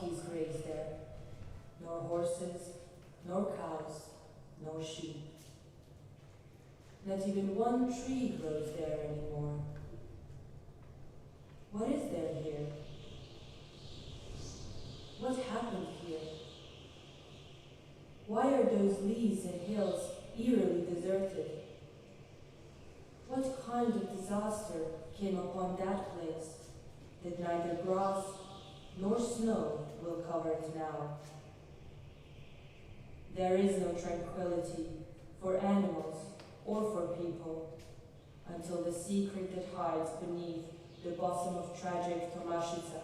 donkeys graze there, nor horses, nor cows, nor sheep. Not even one tree grows there anymore. What is there here? What happened here? Why are those leaves and hills eerily deserted? What kind of disaster came upon that place that neither grass nor snow will cover it now? There is no tranquility for animals or for people until the secret that hides beneath the bosom of tragic Tomashica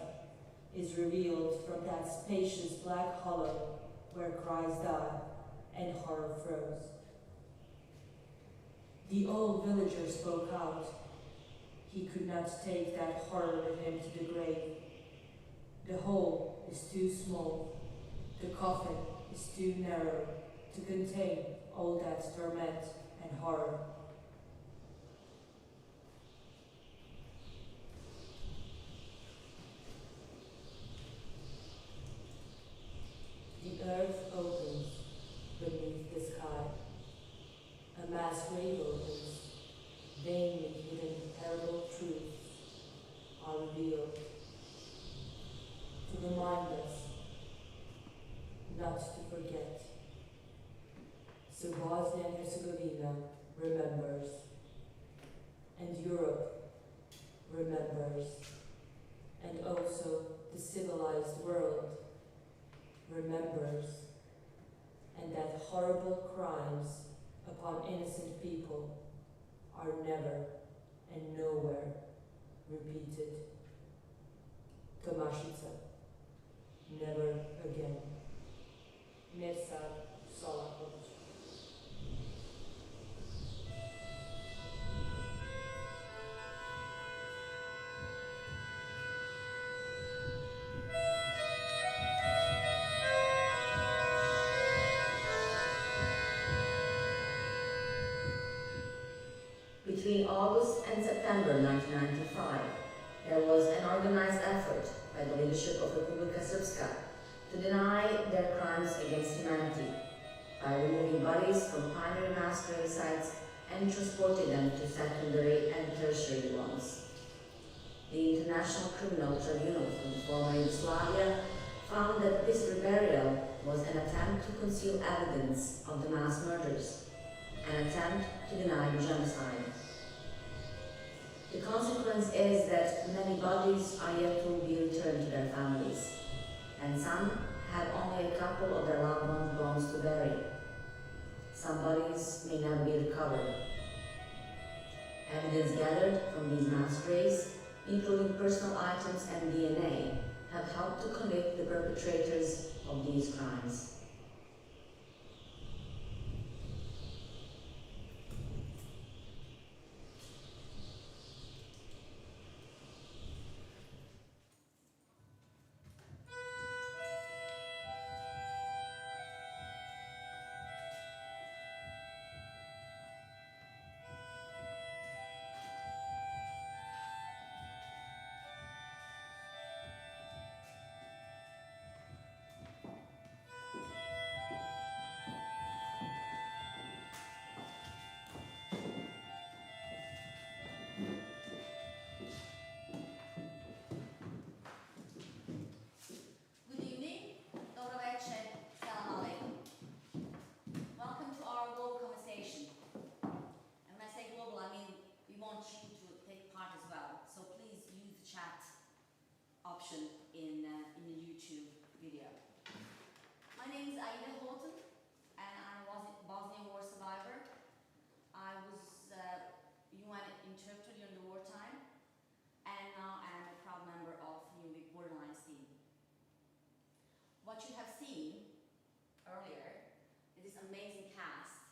is revealed from that spacious black hollow where cries die and horror froze. The old villager spoke out. He could not take that horror with him to the grave. The hole is too small. The coffin is too narrow to contain all that torment and horror. The earth opens beneath the sky. A mass grave opens, vainly hidden terrible truths are revealed to remind us not to forget. So Bosnia and Herzegovina remembers, and Europe remembers, and also the civilized world remembers, and that horrible crimes upon innocent people are never and nowhere repeated. Tomashica, never again. Mirsad Solakov. Between August and September 1995, there was an organized effort by the leadership of Republika Srpska to deny their crimes against humanity by removing bodies from primary mass grave sites and transporting them to secondary and tertiary ones. The International Criminal Tribunal for the former Yugoslavia found that this reburial was an attempt to conceal evidence of the mass murders, an attempt to deny the genocide. The consequence is that many bodies are yet to be returned to their families, and some have only a couple of their loved ones' bones to bury. Some bodies may never be recovered. Evidence gathered from these mass graves, including personal items and DNA, have helped to convict the perpetrators of these crimes. In the YouTube video. My name is Aida Houghton, and I was a Bosnian War survivor. I was UN interpreter during the wartime, and now I'm a proud member of the Vic Borderlines team. What you have seen earlier is this amazing cast,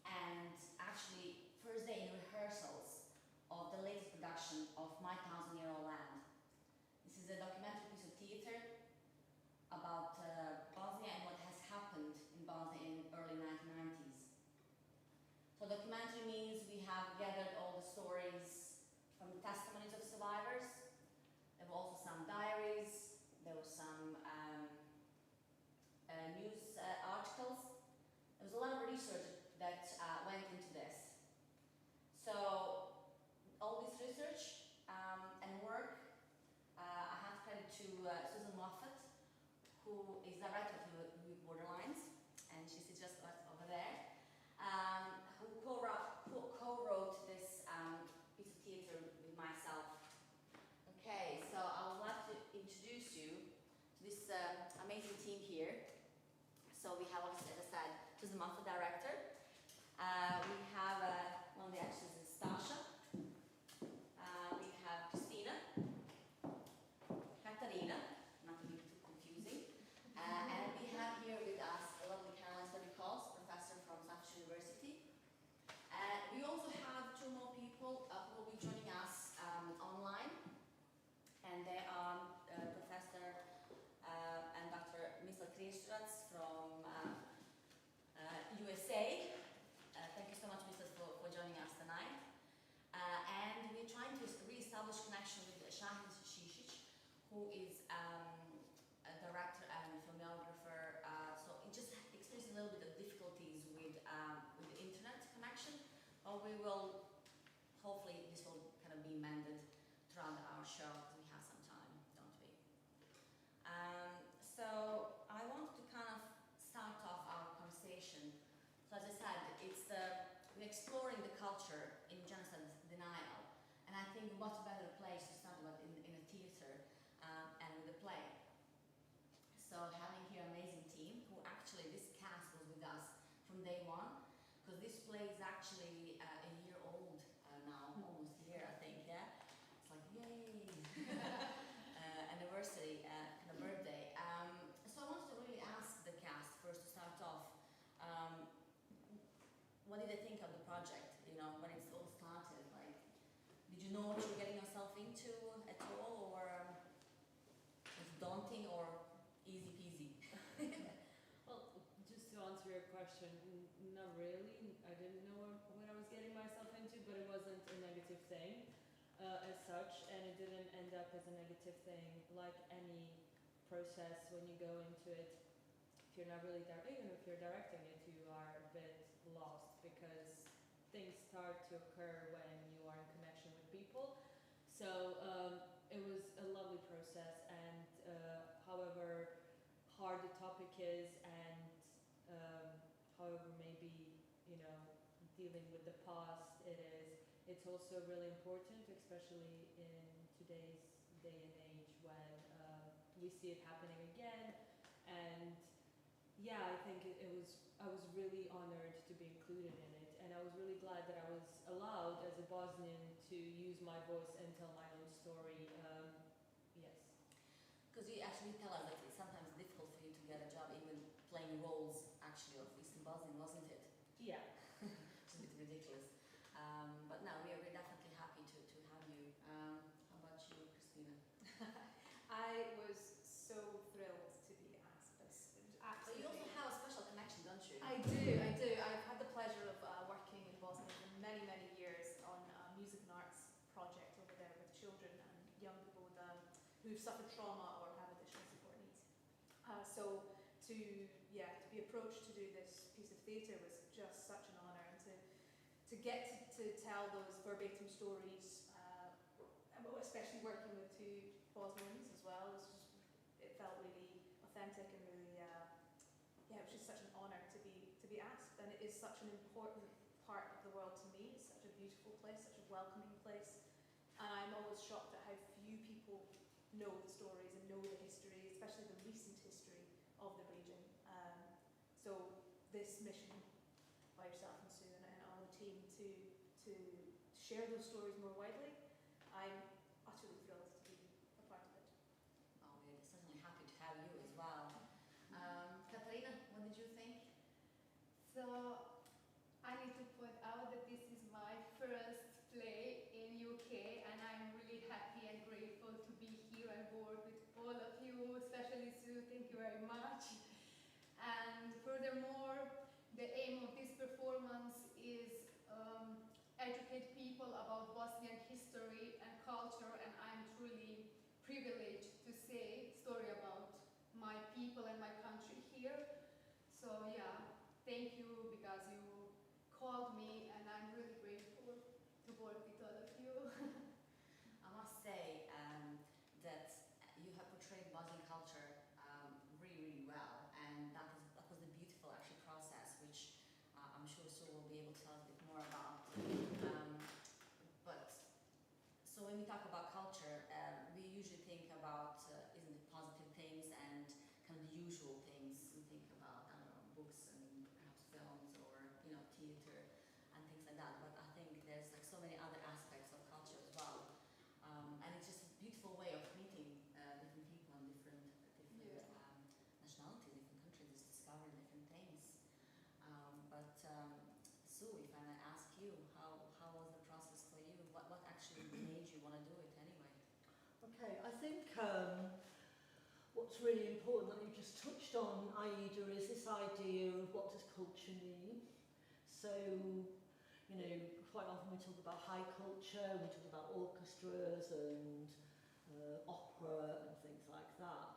and actually first day in rehearsals of the latest production of My Thousand-Year-Old Land. This is a documentary piece of theater about Bosnia and what has happened in Bosnia in the early 1990s. So documentary means we have gathered all the stories from the testimonies of survivors. There were also some diaries, there were some So we have, obviously, as I said, who's the monthly director. We have one of the actors is Stasha. We have Christina, Katarina, not to be too confusing. And we have here with us a lovely Caroline Nicole, professor from South University. We also have two more people who will be joining us online, and they are Professor and Dr. Misla Krištovac from USA. Thank you so much, Misla, for joining us tonight. And we're trying to re-establish connection with Shahin Shishic, who is a director and filmographer. So it just experienced a little bit of difficulties with the internet connection, but we will, hopefully this will kind of be mended throughout our show because we have some time, don't we? So I want to kind of start off our conversation. So as I said, we're exploring the culture in genocide denial, and I think what better place to start about in a theater and with a play. So having here an amazing team who actually, this cast was with us from day one, because this play is actually a year old now, almost a year, I think, yeah? It's like, yay! Anniversary, kind of birthday. So I wanted to really ask the cast first to start off, what did they think of the project, you know, when it's all started? Like, did you know what you were getting yourself into at all, or was it daunting or easy peasy? Well, just to answer your question, not really. I didn't know what I was getting myself into, but it wasn't a negative thing as such, and it didn't end up as a negative thing. Like any process, when you go into it, if you're not really even if you're directing it, you are a bit lost because things start to occur when you are in connection with people. So it was a lovely process, and however hard the topic is, and however maybe, you know, dealing with the past it is, it's also really important, especially in today's day and age when we see it happening again. And yeah, I think I was really honored to be included in it, and I was really glad that I was allowed as a Bosnian to use my voice and tell my own story. Yes. Because you actually tell us that it's sometimes difficult for you to get a job, even playing roles actually of Eastern Bosnian, wasn't it? Yeah. It's a bit ridiculous. But no, we're definitely happy to have you. How about you, Christina? I was so thrilled to be asked this. So you also have a special connection, don't you? I do. I've had the pleasure of working in Bosnia for many, many years on a music and arts project over there with children and young people with, who've suffered trauma or have additional support needs. So to be approached to do this piece of theatre was just such an honour, and to get to tell those verbatim stories, especially working with two Bosnians as well, it felt really authentic and really, it was just such an honour to be asked, and it is such an important part of the world to me. It's such a beautiful place, such a welcoming place, and I'm always shocked at how few people know the stories and know the history, especially the recent history of the region. So this mission by yourself and Sue and all the team to share those stories more widely, I'm utterly thrilled to be a part of it. Oh, we're certainly happy to have you as well. Katarina, what did you think? So I need to point out that this is my first play in UK, and I'm really happy and grateful to be here and work with all of you, especially Sue. Thank you very much. And furthermore, the aim of this performance is educate people about Bosnian history and culture, and I'm truly privileged to say story about my people and my country here. So yeah, thank you because you called me, and I'm really grateful to work with all of you. I must say that you have portrayed Bosnian culture really, really well, and that was the beautiful actually process, which I'm sure Sue will be able to tell us a bit more about. But so when we talk about culture, we usually think about isn't it positive things and kind of the usual things. We think about, I don't know, so many other aspects of culture as well. And it's just a beautiful way of meeting different people and different nationalities, different countries, just discovering different things. Sue, if I may ask you, how was the process for you? What actually made you want to do it anyway? Okay, I think what's really important that you just touched on, Aida, is this idea of what does culture mean. So, you know, quite often we talk about high culture, we talk about orchestras and opera and things like that.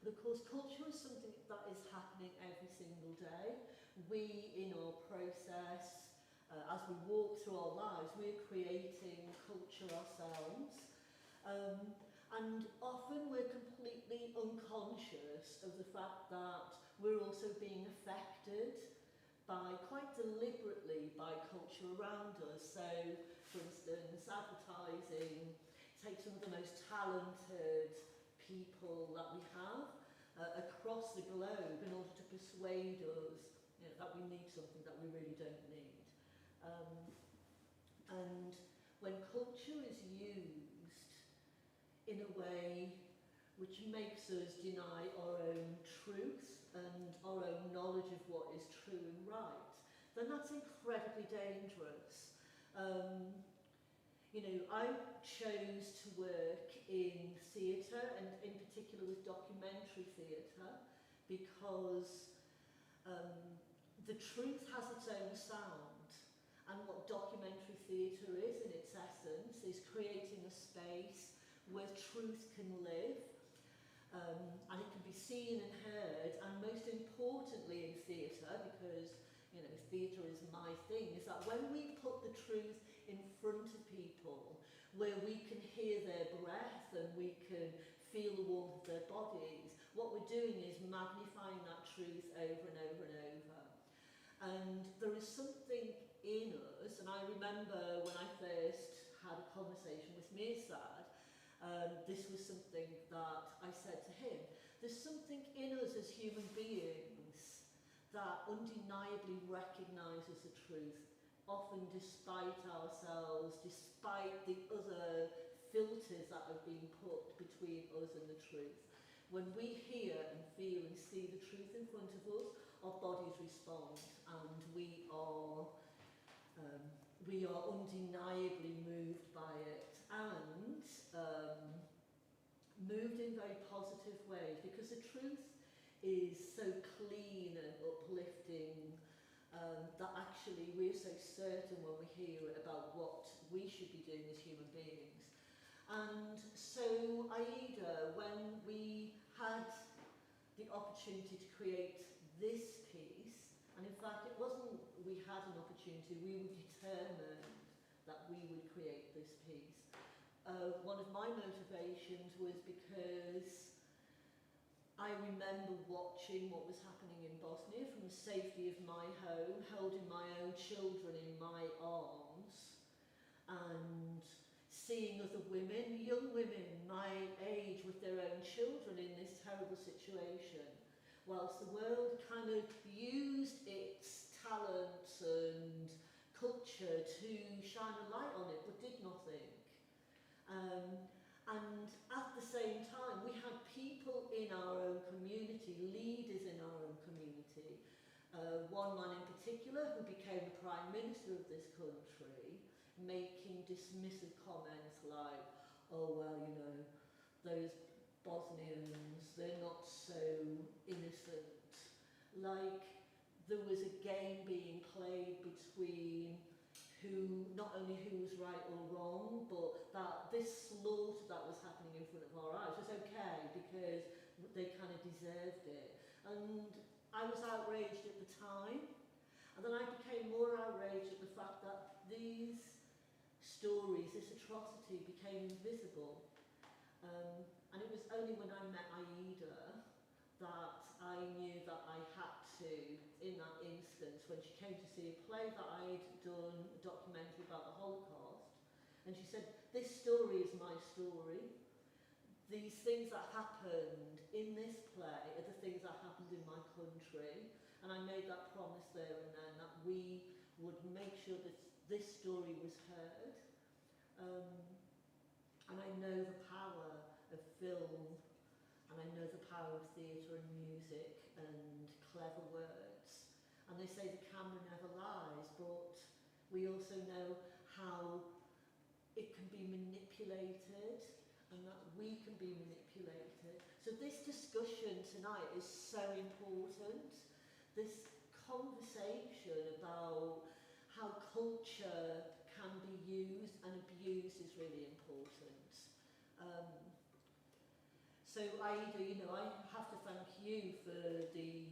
But of course, culture is something that is happening every single day. We, in our process, as we walk through our lives, we're creating culture ourselves. And often we're completely unconscious of the fact that we're also being affected by, quite deliberately, by culture around us. So, for instance, advertising takes some of the most talented people that we have across the globe in order to persuade us, you know, that we need something that we really don't need. And when culture is used in a way which makes us deny our own truth and our own knowledge of what is true and right, then that's incredibly dangerous. You know, I chose to work in theatre, and in particular with documentary theatre, because the truth has its own sound. And what documentary theatre is, in its essence, is creating a space where truth can live, and it can be seen and heard, and most importantly in theatre, because, you know, theatre is my thing, is that when we put the truth in front of people, where we can hear their breath and we can feel the warmth of their bodies, what we're doing is magnifying that truth over and over and over. And there is something in us, and I remember when I first had a conversation with Mirsad, this was something that I said to him. There's something in us as human beings that undeniably recognises the truth, often despite ourselves, despite the other filters that have been put between us and the truth. When we hear and feel and see the truth in front of us, our bodies respond, and we are undeniably moved by it, and moved in very positive ways, because the truth is so clean and uplifting that actually we're so certain when we hear it about what we should be doing as human beings. And so, Aida, when we had the opportunity to create this piece, and in fact it wasn't we had an opportunity, we were determined that we would create this piece. One of my motivations was because I remember watching what was happening in Bosnia from the safety of my home, holding my own children in my arms, and seeing other women, young women my age with their own children in this terrible situation, whilst the world kind of used its talents and culture to shine a light on it, but did nothing. And at the same time, we had people in our own community, leaders in our own community. One man in particular, who became the Prime Minister of this country, making dismissive comments like, oh, well, you know, those Bosnians, they're not so innocent. Like, there was a game being played between who, not only who was right or wrong, but that this slaughter that was happening in front of our eyes was okay because they kind of deserved it. And I was outraged at the time, and then I became more outraged at the fact that these stories, this atrocity, became invisible. And it was only when I met Aida that I knew that I had to, in that instance, when she came to see a play that I'd done, a documentary about the Holocaust, and she said, this story is my story. These things that happened in this play are the things that happened in my country, and I made that promise there and then that we would make sure that this story was heard. And I know the power of film, and I know the power of theatre and music and clever words. And they say the camera never lies, but we also know how it can be manipulated and that we can be manipulated. So this discussion tonight is so important. This conversation about how culture can be used and abused is really important. So Aida, you know, I have to thank you for the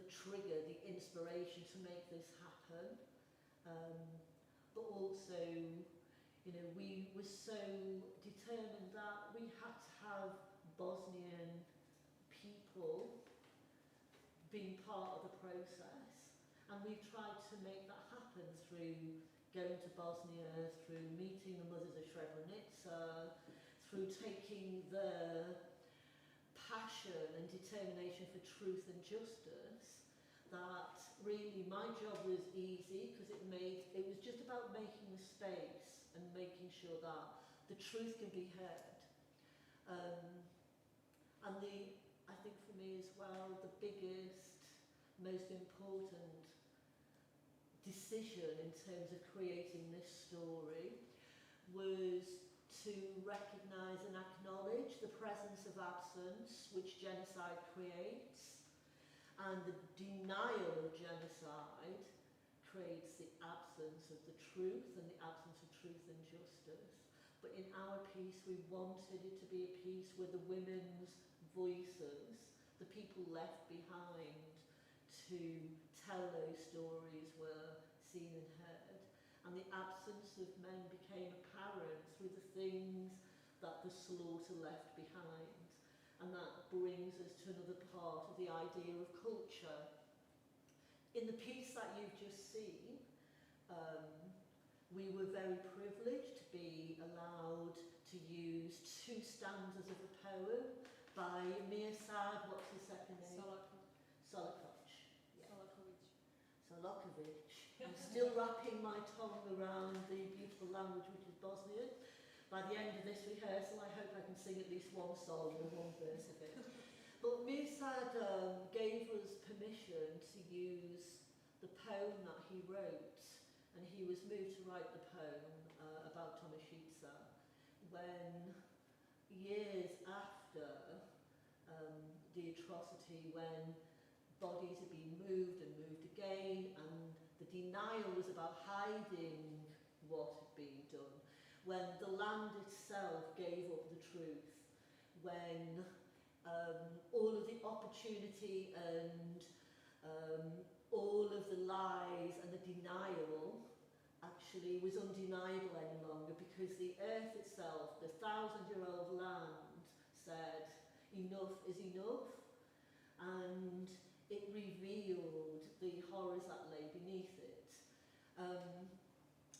trigger, the inspiration to make this happen. But also, you know, we were so determined that we had to have Bosnian people being part of the process. And we've tried to make that happen through going to Bosnia, through meeting the mothers of Srebrenica, through taking the passion and determination for truth and justice. That really my job was easy because it was just about making the space and making sure that the truth can be heard. And I think for me as well, the biggest, most important decision in terms of creating this story was to recognise and acknowledge the presence of absence which genocide creates, and the denial of genocide creates the absence of the truth and the absence of truth and justice. But in our piece, we wanted it to be a piece where the women's voices, the people left behind to tell those stories, were seen and heard. And the absence of men became apparent through the things that the slaughter left behind. And that brings us to another part of the idea of culture. In the piece that you've just seen, we were very privileged to be allowed to use 2 stanzas of a poem by Mirsad, what's his second name? Solakovic. Yeah. Solakovic. I'm still wrapping my tongue around the beautiful language which is Bosnian. By the end of this rehearsal, I hope I can sing at least one song or one verse of it. But Mirsad gave us permission to use the poem that he wrote, and he was moved to write the poem about Tomaszewska when, years after the atrocity, when bodies had been moved and moved again, and the denial was about hiding what had been done, when the land itself gave up the truth, when all of the opportunity and all of the lies and the denial actually was undeniable any longer, because the earth itself, the 1,000-year-old land, said enough is enough, and it revealed the horrors that lay beneath it.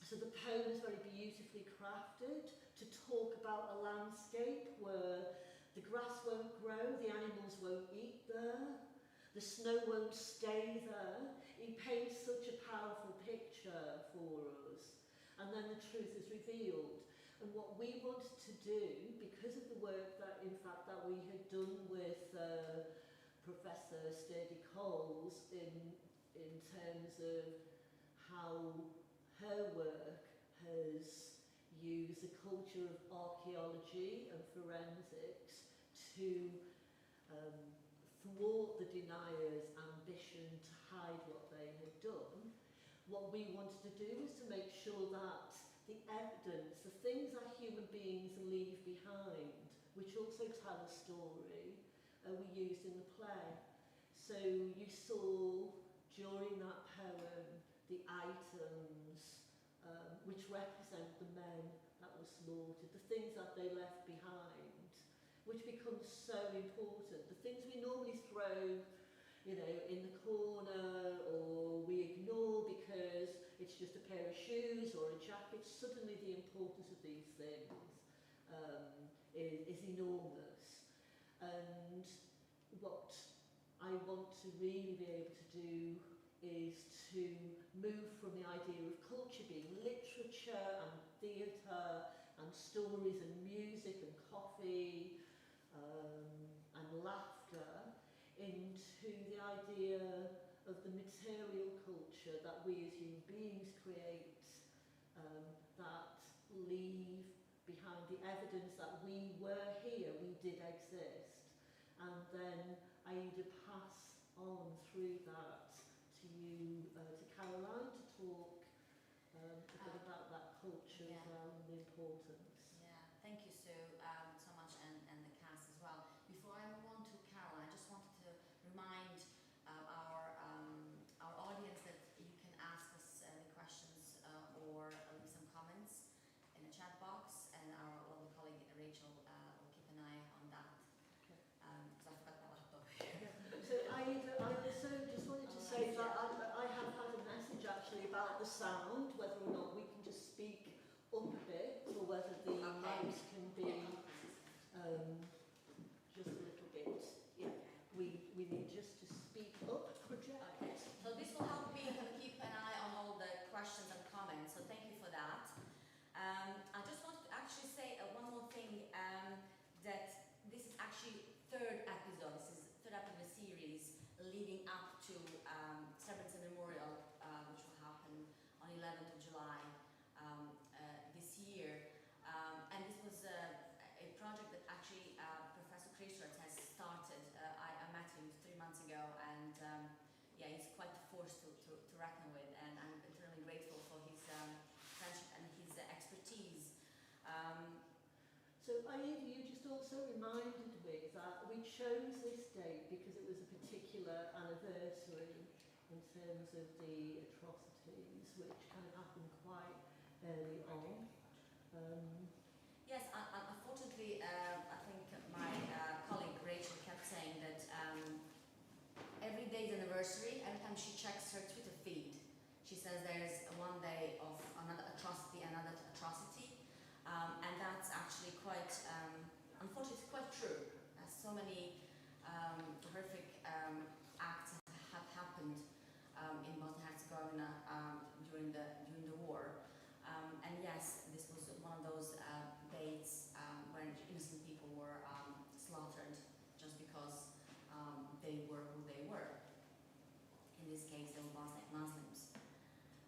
So the poem is very beautifully crafted to talk about a landscape where the grass won't grow, the animals won't eat there, the snow won't stay there. It paints such a powerful picture for us. And then the truth is revealed. And what we wanted to do, because of the work that, in fact, that we had done with Professor Sturdy Coles in terms of how her work has used the culture of archaeology and forensics to thwart the deniers' ambition to hide what they had done. What we wanted to do was to make sure that the evidence, the things that human beings leave behind, which also tell a story, were used in the play. So you saw during that poem the items which represent the men that were slaughtered, the things that they left behind, which becomes so important. The things we normally throw, you know, in the corner, or we ignore because it's just a pair of shoes or a jacket, suddenly the importance of these things is enormous. And what I want to really be able to do is to move from the idea of culture being literature and theatre and stories and music and coffee and laughter into the idea of the material culture that we as human beings create, that leave behind the evidence that we were here, we did exist, and then Aida pass on through that to you, to Caroline, to talk a bit about that culture as well and the importance. Yeah, thank you, Sue, so much, and the cast as well. Before I move on to Carol, I just wanted to remind our audience that you can ask us any questions or leave some comments in the chat box, and our lovely colleague Rachel will keep an eye on that. Okay. Because I forgot my laptop here. So Aida, I also just wanted to say that I have had a message actually about the sound, whether or not we can just speak up a bit, or whether the mics can be just a little bit. Yeah, we need just to speak up, project. Okay. So this will help me kind of keep an eye on all the questions and comments, so thank you for that. I just wanted to actually say one more thing, that this is actually third episode. This is third episode of the series leading up to Srebrenica Memorial, which will happen on 11th of July this year. And this was a project that actually Professor Krischert has started. I met him 3 months ago, and yeah, he's quite a force to reckon with, and I'm eternally grateful for his friendship and his expertise. So Aida, you just also reminded me that we chose this date because it was a particular anniversary in terms of the atrocities, which kind of happened quite early on. Yes, unfortunately, I think my colleague Rachel kept saying that every day's anniversary, every time she checks her Twitter feed, she says there's one day of another atrocity, and that's actually quite, unfortunately, it's quite true. So many horrific acts have happened in Bosnia and Herzegovina during the war. And yes, this was one of those dates when innocent people were slaughtered just because they were who they were. In this case, they were Bosniak Muslims.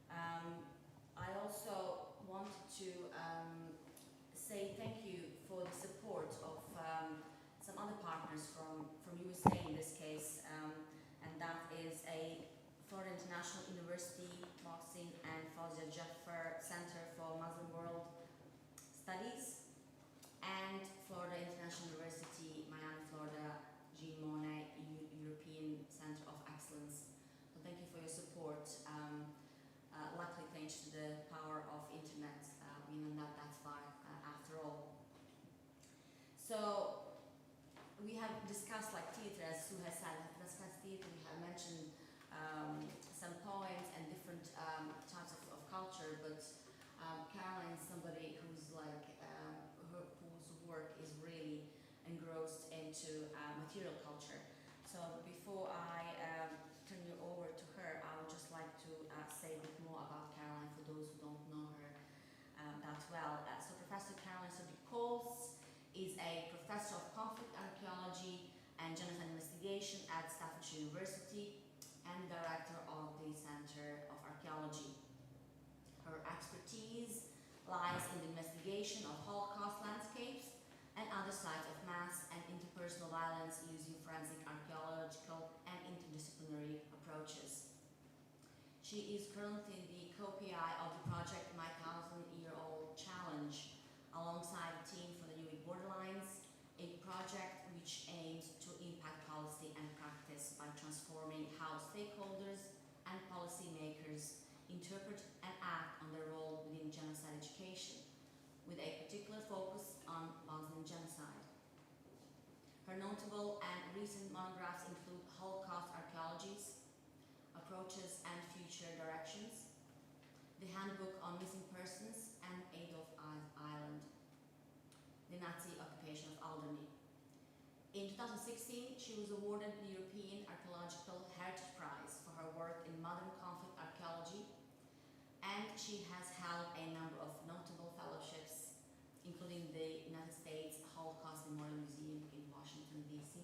I also want to say thank you for the support of some other partners from USA in this case, and that is a Florida International University Boxing and Fawzia Jaffer Center for Muslim World Studies, and Florida International University, Miami, Florida, Jean Monnet European Center of Excellence. So thank you for your support. Luckily, thanks to the power of internet, we know not that far after all. So we have discussed like theatre, as Sue has said, we have discussed theatre, we have mentioned some poems and different types of culture, but Caroline is somebody who's like, whose work is really engrossed into material culture. So before I turn you over to her, I would just like to say a bit more about Caroline for those who don't know her that well. So Professor Caroline Soddy-Coles is a professor of conflict archaeology and genocide investigation at Staffordshire University and director of the Center of Archaeology. Her expertise lies in the investigation of Holocaust landscapes and other sites of mass and interpersonal violence using forensic, archaeological, and interdisciplinary approaches. She is currently the co-PI of the project My 1,000-Year-Old Challenge, alongside a team from the Vic Borderlines, a project which aims to impact policy and practice by transforming how stakeholders and policymakers interpret and act on their role within genocide education, with a particular focus on Bosnian genocide. Her notable and recent monographs include Holocaust Archaeologies, Approaches and Future Directions, The Handbook on Missing Persons, and Adolf Island, the Nazi occupation of Alderney. In 2016, she was awarded the European Archaeological Heritage Prize for her work in modern and she has held a number of notable fellowships, including the United States Holocaust Memorial Museum in Washington, D.C.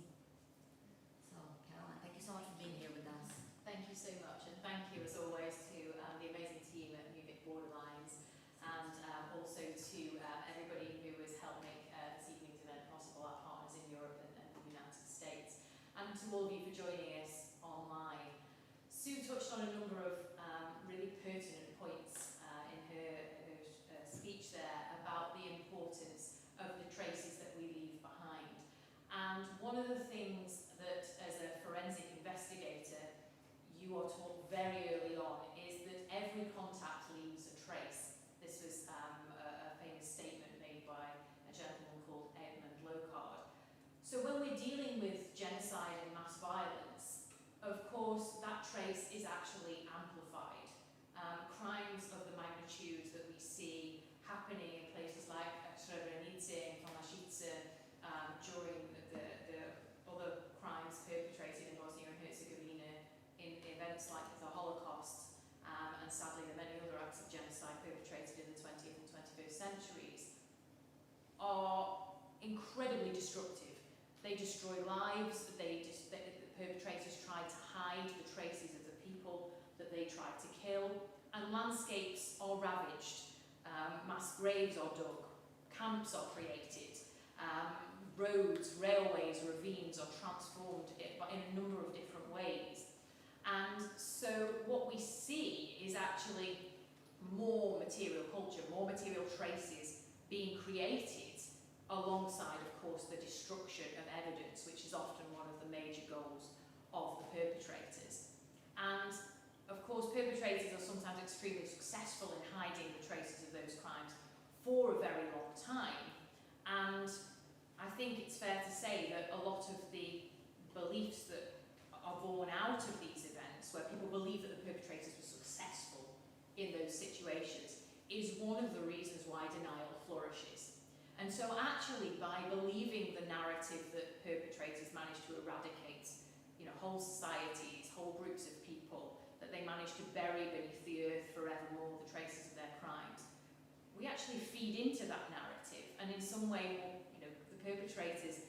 So, Caroline, thank you so much for being here with us. Thank you so much, and thank you as always to the amazing team at Vic Borderlines, and also to everybody who has helped make this evening's event possible, our partners in Europe and the United States, and to all of you for joining us online. Sue touched on a number of really pertinent points in her speech there about the importance of the traces that we leave behind. And one of the things that, as a forensic investigator, you are taught very early on is that every contact leaves a trace. This was a famous statement made by a gentleman called Edmund Locard. So when we're dealing with genocide and mass violence, of course, that trace is actually amplified. Crimes of the magnitudes that we see happening in places like Srebrenica and Tomashice during the other crimes perpetrated in Bosnia and Herzegovina, in events like the Holocaust, and sadly the many other acts of genocide perpetrated in the 20th and 21st centuries, are incredibly destructive. They destroy lives, the perpetrators try to hide the traces of the people that they try to kill, and landscapes are ravaged, mass graves are dug, camps are created, roads, railways, ravines are transformed in a number of different ways. And so what we see is actually more material culture, more material traces being created alongside, of course, the destruction of evidence, which is often one of the major goals of the perpetrators. And of course, perpetrators are sometimes extremely successful in hiding the traces of those crimes for a very long time. And I think it's fair to say that a lot of the beliefs that are born out of these events, where people believe that the perpetrators were successful in those situations, is one of the reasons why denial flourishes. And so actually, by believing the narrative that perpetrators managed to eradicate, whole societies, whole groups of people, that they managed to bury beneath the earth forevermore the traces of their crimes, we actually feed into that narrative, and in some way, the perpetrators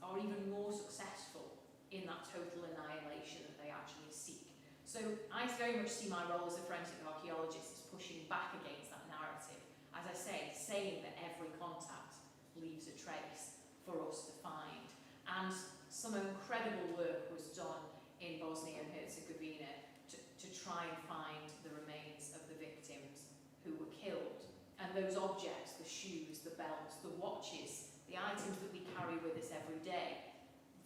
are even more successful in that total annihilation that they actually seek. So I very much see my role as a forensic archaeologist as pushing back against that narrative. As I say, saying that every contact leaves a trace for us to find. And some incredible work was done in Bosnia and Herzegovina to try and find the remains of the victims who were killed. And those objects, the shoes, the belts, the watches, the items that we carry with us every day,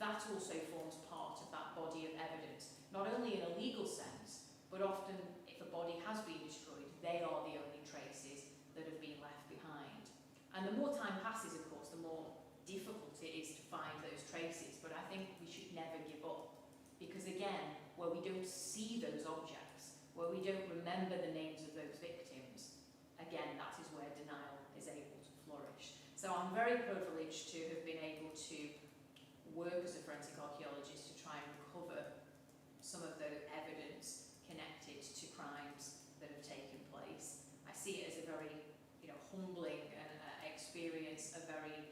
that also forms part of that body of evidence, not only in a legal sense, but often if a body has been destroyed, they are the only traces that have been left behind. And the more time passes, of course, the more difficult it is to find those traces, but I think we should never give up, because again, where we don't see those objects, where we don't remember the names of those victims, again, that is where denial is able to flourish. So I'm very privileged to have been able to work as a forensic archaeologist to try and recover some of the evidence connected to crimes that have taken place. I see it as a very, humbling experience, a very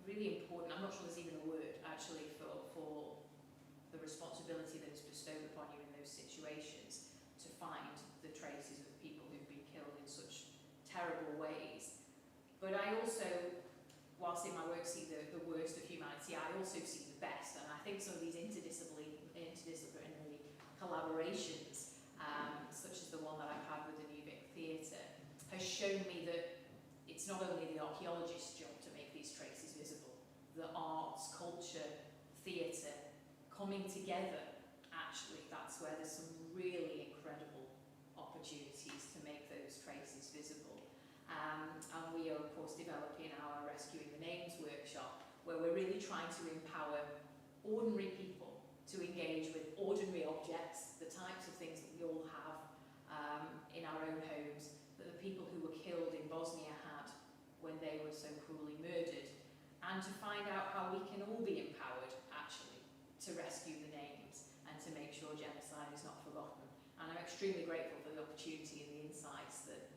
really important, I'm not sure there's even a word actually for the responsibility that is bestowed upon you in those situations to find the traces of people who've been killed in such terrible ways. But I also, whilst in my work see the worst of humanity, I also see the best, and I think some of these interdisciplinary collaborations, such as the one that I've had with the New Vic Theatre, has shown me that it's not only the archaeologist's job to make these traces visible, the arts, culture, theatre, coming together, actually, that's where there's some really incredible opportunities to make those traces visible. And we are, of course, developing our Rescuing the Names workshop, where we're really trying to empower ordinary people to engage with ordinary objects, the types of things that we all have in our own homes, that the people who were killed in Bosnia had when they were so cruelly murdered, and to find out how we can all be empowered, actually, to rescue the names and to make sure genocide is not forgotten. And I'm extremely grateful that the opportunity and the insights that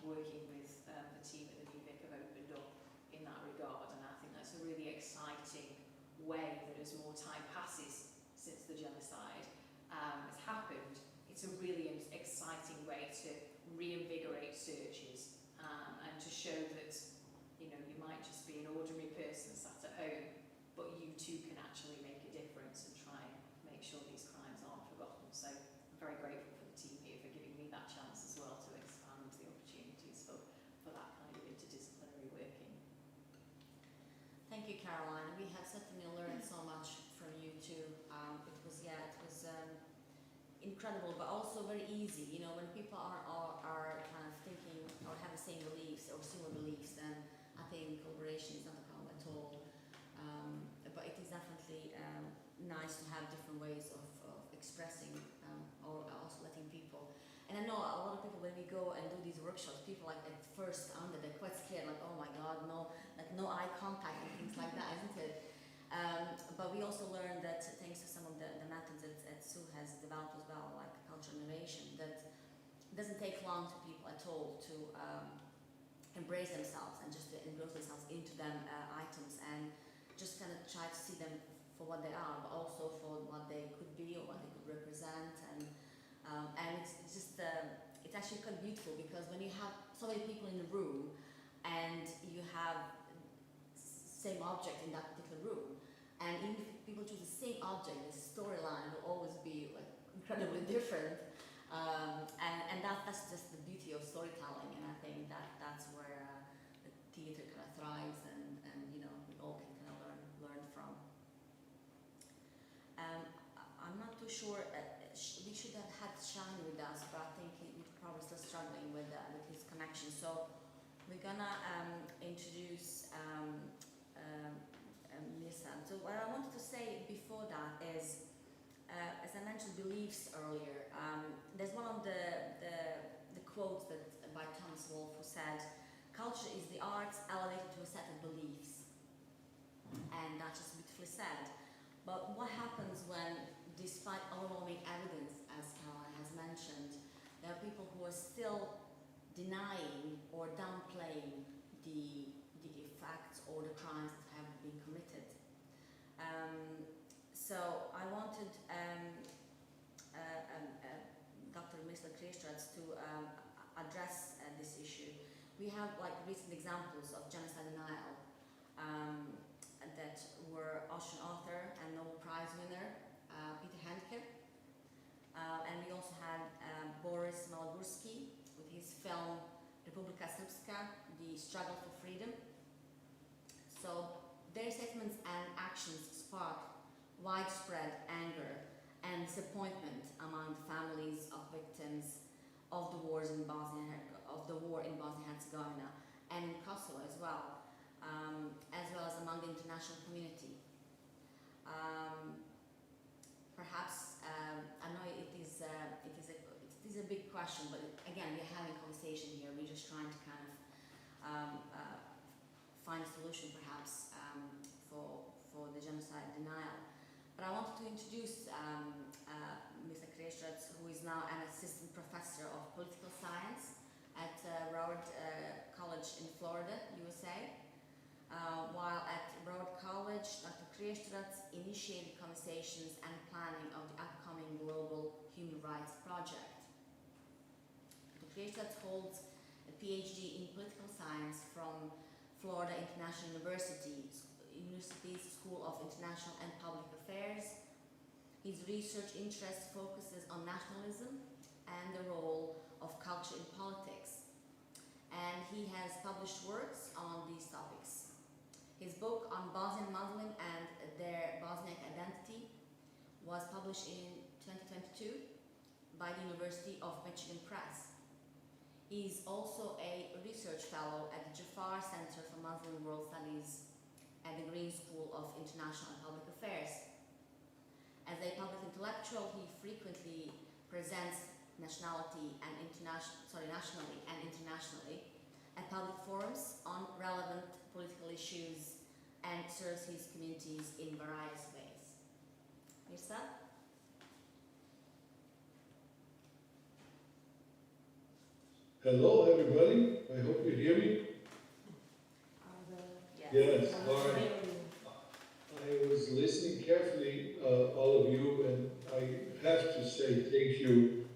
working with the team at the New Vic have opened up in that regard, and I think that's a really exciting way that as more time passes since the genocide has happened, it's a really exciting way to reinvigorate searches and to show that, you know, you might just be an ordinary person sat at home, but you too can actually make a difference and try and make sure these crimes aren't forgotten. So I'm very grateful for the team here for giving me that chance as well to expand the opportunities for that kind of interdisciplinary working. Thank you, Caroline. We have certainly learned so much from you too. It was incredible, but also very easy. You know, when people are kind of thinking or have the same beliefs or similar beliefs, then I think collaboration is not a problem at all. But it is definitely nice to have different ways of expressing or also letting people. And I know a lot of people, when we go and do these workshops, people like at first they're quite scared, like, oh my God, no, like no eye contact and things like that, isn't it? But we also learned that thanks to some of the methods that Sue has developed as well, like cultural innovation, that it doesn't take long to people at all to embrace themselves and just to engross themselves into them items and just kind of try to see them for what they are, but also for what they could be or what they could represent. And it's just it's actually quite beautiful, because when you have so many people in the room and you have same object in that particular room, and even if people choose the same object, the storyline will always be like incredibly different, and that's just the beauty of storytelling. And I think that's where the theatre kind of thrives, and you know, we all can kind of learn from. I'm not too sure. We should have had Shine with us, but I think he's probably still struggling with his connection. So we're gonna introduce Misa. So what I wanted to say before that is, as I mentioned beliefs earlier, there's one of the quotes that by Thomas Wolfe, who said, "Culture is the arts elevated to a set of beliefs," and that's just beautifully said. But what happens when, despite overwhelming evidence, as Caroline has mentioned, there are people who are still denying or downplaying the facts or the crimes that have been committed? So I wanted Dr. Mr. Kreestrats to address this issue. We have like recent examples of genocide denial that were Austrian author and Nobel Prize winner Peter Handke, and we also had Boris Malagurski with his film Republika Srpska, The Struggle for Freedom. So their statements and actions sparked widespread anger and disappointment among the families of victims of the wars in the war in Bosnia-Herzegovina and in Kosovo as well as among the international community. Perhaps I know it is a big question, but again, we're having a conversation here. We're just trying to kind of find a solution, perhaps, for the genocide denial. But I wanted to introduce Mr. Kreestrats, who is now an assistant professor of political science at Broward College in Florida, USA. While at Broward College, Dr. Kreestrats initiated conversations and planning of the upcoming Global Human Rights Project. Dr. Kreestrats holds a PhD in political science from Florida International University's School of International and Public Affairs. His research interest focuses on nationalism and the role of culture in politics, and he has published works on these topics. His book on Bosnian Muslim and their Bosniak identity was published in 2022 by the University of Michigan Press. He is also a research fellow at the Jafar Center for Muslim World Studies at the Green School of International and Public Affairs. As a public intellectual, he frequently presents nationally and internationally at public forums on relevant political issues and serves his communities in various ways. Mirza? Hello, everybody. I hope you hear me. Yes, all right. I was listening carefully, all of you, and I have to say thank you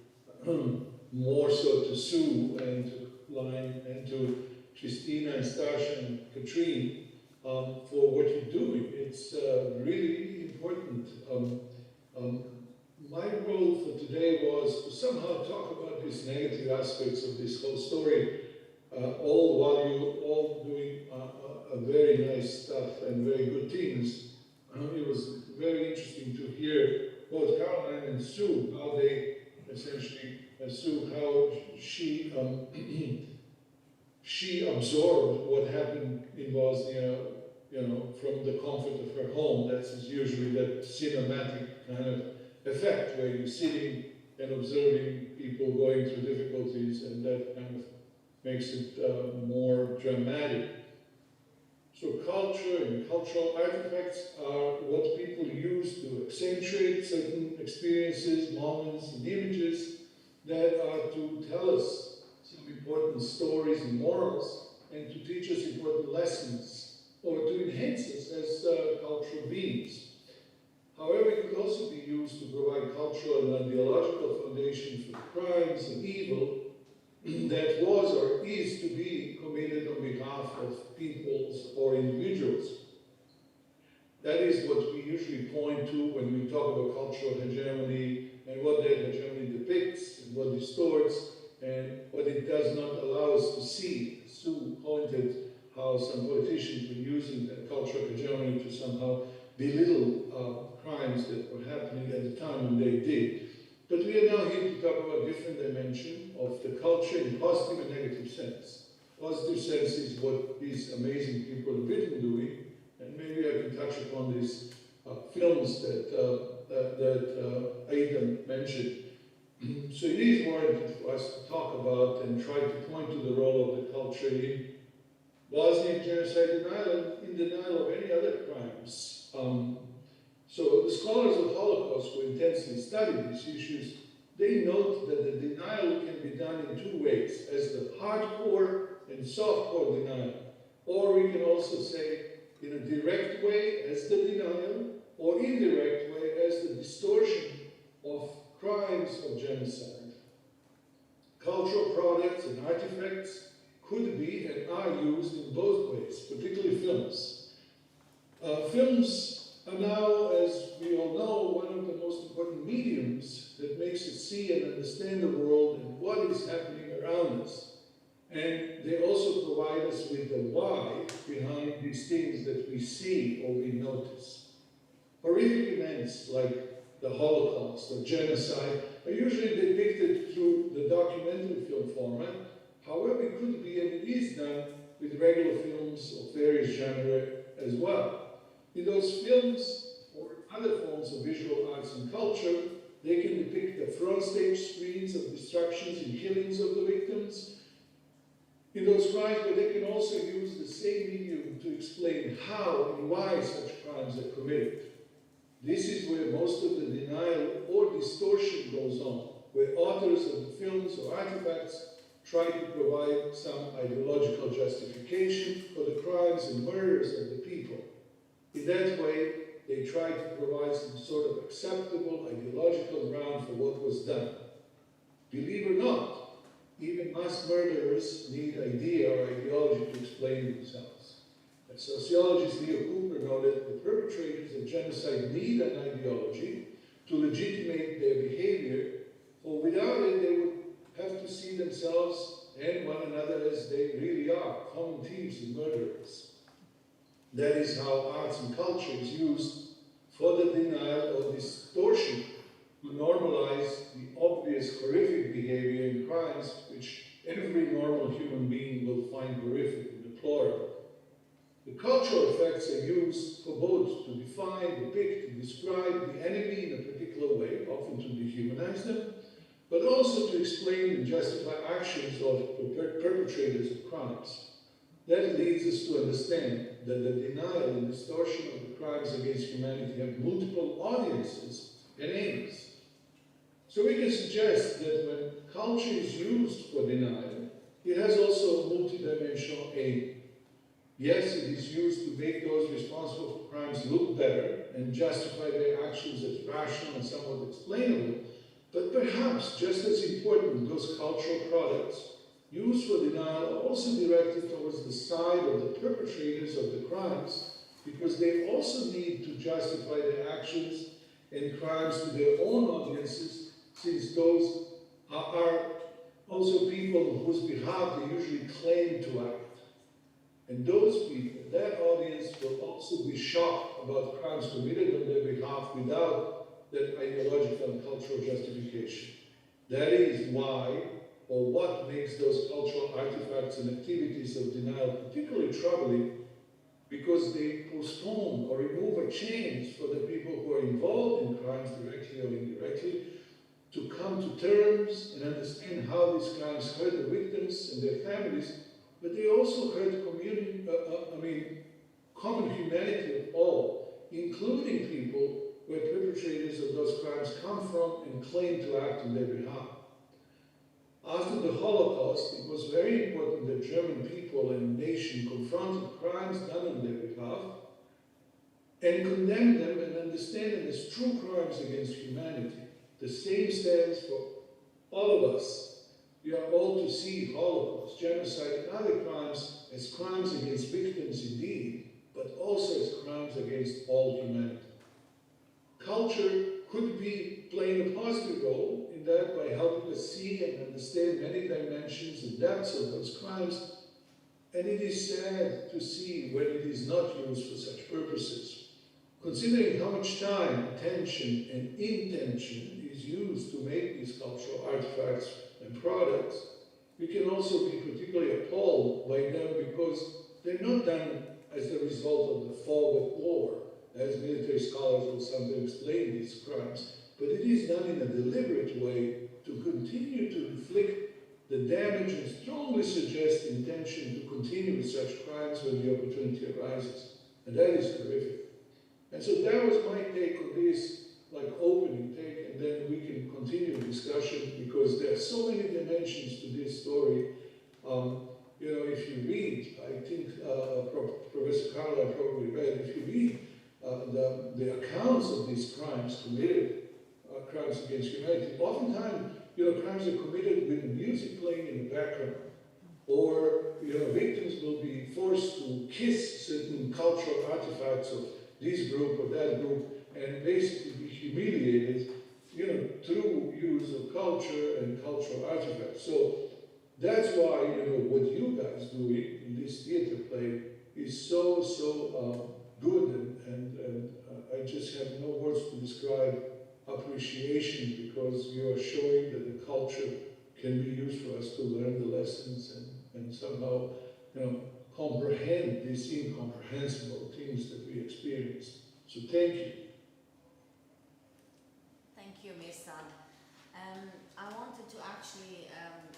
more so to Sue and to Line and to Christina and Stasha and Katrine for what you're doing. It's really important. My role for today was to somehow talk about these negative aspects of this whole story, all while you're all doing a very nice stuff and very good things. It was very interesting to hear both Caroline and Sue, how they essentially, Sue, how she she absorbed what happened in Bosnia, you know, from the comfort of her home. That's usually that cinematic kind of effect where you're sitting and observing people going through difficulties, and that kind of makes it more dramatic. So culture and cultural artifacts are what people use to accentuate certain experiences, moments, and images that are to tell us some important stories and morals, and to teach us important lessons, or to enhance us as cultural beings. However, it could also be used to provide cultural and ideological foundation for crimes and evil that was or is to be committed on behalf of peoples or individuals. That is what we usually point to when we talk about cultural hegemony and what that hegemony depicts and what distorts and what it does not allow us to see. Sue pointed how some politicians were using that cultural hegemony to somehow belittle crimes that were happening at the time when they did. But we are now here to talk about a different dimension of the culture in positive and negative sense. Positive sense is what these amazing people have been doing, and maybe I can touch upon these films that Aida mentioned. So it is warranted for us to talk about and try to point to the role of the culture in Bosnian genocide denial and in denial of any other crimes. So the scholars of Holocaust who intensely study these issues, they note that the denial can be done in two ways, as the hardcore and softcore denial. Or we can also say in a direct way as the denial, or indirect way as the distortion of crimes of genocide. Cultural products and artifacts could be and are used in both ways, particularly films. Films are now, as we all know, one of the most important mediums that makes us see and understand the world and what is happening around us. And they also provide us with the why behind these things that we see or we notice. Horrific events like the Holocaust or genocide are usually depicted through the documentary film format. However, it could be and it is done with regular films of various genres as well. In those films or other forms of visual arts and culture, they can depict the front stage screens of destructions and killings of the victims. In those crimes, but they can also use the same medium to explain how and why such crimes are committed. This is where most of the denial or distortion goes on, where authors of the films or artifacts try to provide some ideological justification for the crimes and murders of the people. In that way, they try to provide some sort of acceptable ideological ground for what was done. Believe or not, even mass murderers need idea or ideology to explain themselves. As sociologist Leo Cooper noted, the perpetrators of genocide need an ideology to legitimate their behavior, for without it they would have to see themselves and one another as they really are, common thieves and murderers. That is how arts and culture is used for the denial or distortion to normalize the obvious horrific behavior and crimes which every normal human being will find horrific and deplorable. The cultural effects are used for both to define, depict, to describe the enemy in a particular way, often to dehumanize them, but also to explain and justify actions of perpetrators of crimes. That leads us to understand that the denial and distortion of the crimes against humanity have multiple audiences and aims. So we can suggest that when culture is used for denial, it has also a multidimensional aim. Yes, it is used to make those responsible for crimes look better and justify their actions as rational and somewhat explainable, but perhaps just as important, those cultural products used for denial are also directed towards the side of the perpetrators of the crimes, because they also need to justify their actions and crimes to their own audiences, since those are also people on whose behalf they usually claim to act. And those people, that audience, will also be shocked about crimes committed on their behalf without that ideological and cultural justification. That is why, or what makes those cultural artifacts and activities of denial particularly troubling, because they postpone or remove a chance for the people who are involved in crimes directly or indirectly to come to terms and understand how these crimes hurt the victims and their families, but they also hurt common humanity of all, including people where perpetrators of those crimes come from and claim to act on their behalf. After the Holocaust, it was very important that German people and nation confronted crimes done on their behalf and condemned them and understand them as true crimes against humanity. The same stands for all of us. We are all to see Holocaust, genocide, and other crimes as crimes against victims indeed, but also as crimes against all humanity. Culture could be playing a positive role in that by helping us see and understand many dimensions and depths of those crimes, and it is sad to see when it is not used for such purposes. Considering how much time, attention, and intention is used to make these cultural artifacts and products, we can also be particularly appalled by them because they're not done as the result of the fog of war, as military scholars will sometimes explain these crimes, but it is done in a deliberate way to continue to inflict the damage and strongly suggest intention to continue with such crimes when the opportunity arises. And that is horrific. And so that was my take on this, like opening take, and then we can continue the discussion because there are so many dimensions to this story. If you read, I think Professor Carla probably read, if you read the accounts of these crimes committed, crimes against humanity, oftentimes, crimes are committed with music playing in the background, or, victims will be forced to kiss certain cultural artifacts of this group or that group, and basically be humiliated, through use of culture and cultural artifacts. So that's why, what you guys do in this theater play is so good, and I just have no words to describe appreciation, because you are showing that the culture can be used for us to learn the lessons and somehow, comprehend these incomprehensible things that we experience. So thank you. Thank you, Mirsan. I wanted to actually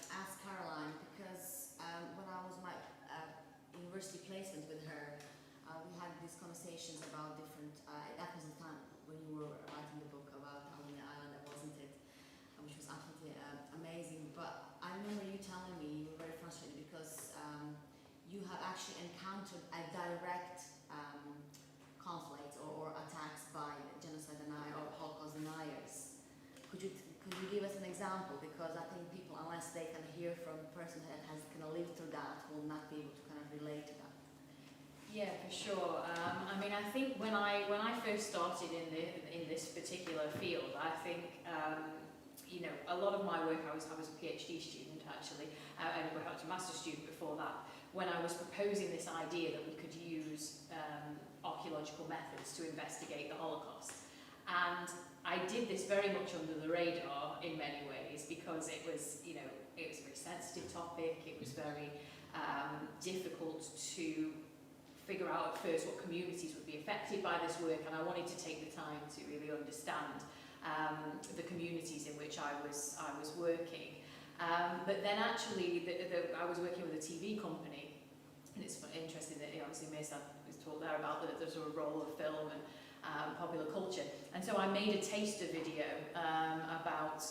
ask Caroline, because when I was my university placement with her, we had these conversations about different, that was the time when you were writing the book about Halloween Island, wasn't it? Which was absolutely amazing. But I remember you telling me you were very frustrated because you have actually encountered a direct conflict or attacks by genocide deniers or Holocaust deniers. Could you give us an example? Because I think people, unless they can hear from a person that has kind of lived through that, will not be able to kind of relate to that. Yeah, for sure. I think when I first started in this particular field, I think a lot of my work, I was a PhD student actually, and I was a master's student before that, when I was proposing this idea that we could use archaeological methods to investigate the Holocaust. And I did this very much under the radar in many ways, because it was a very sensitive topic. It was very difficult to figure out at first what communities would be affected by this work, and I wanted to take the time to really understand the communities in which I was working. But then actually, I was working with a TV company, and it's interesting that obviously Mirsan was talked there about the sort of role of film and popular culture. And And so I made a taster video about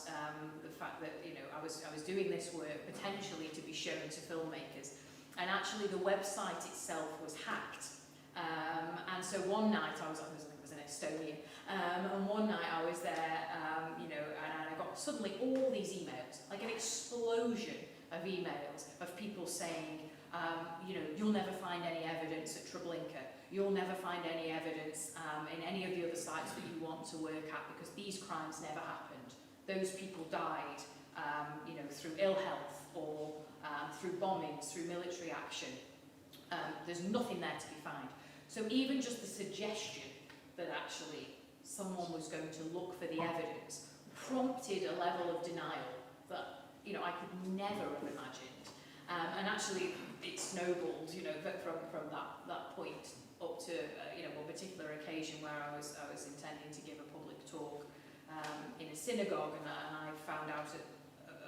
the fact that, you know, I was doing this work potentially to be shown to filmmakers, and actually the website itself was hacked. And so one night I was in Estonia, and one night I was there, you know, and I got suddenly all these emails, like an explosion of emails of people saying, you know, you'll never find any evidence at Treblinka. You'll never find any evidence in any of the other sites that you want to work at, because these crimes never happened. Those people died, you know, through ill health or through bombings, through military action. There's nothing there to be found. So even just the suggestion that actually someone was going to look for the evidence prompted a level of denial that, you know, I could never have imagined. And actually it snowballed, you know, from that point up to, you know, one particular occasion where I was intending to give a public talk in a synagogue, and I found out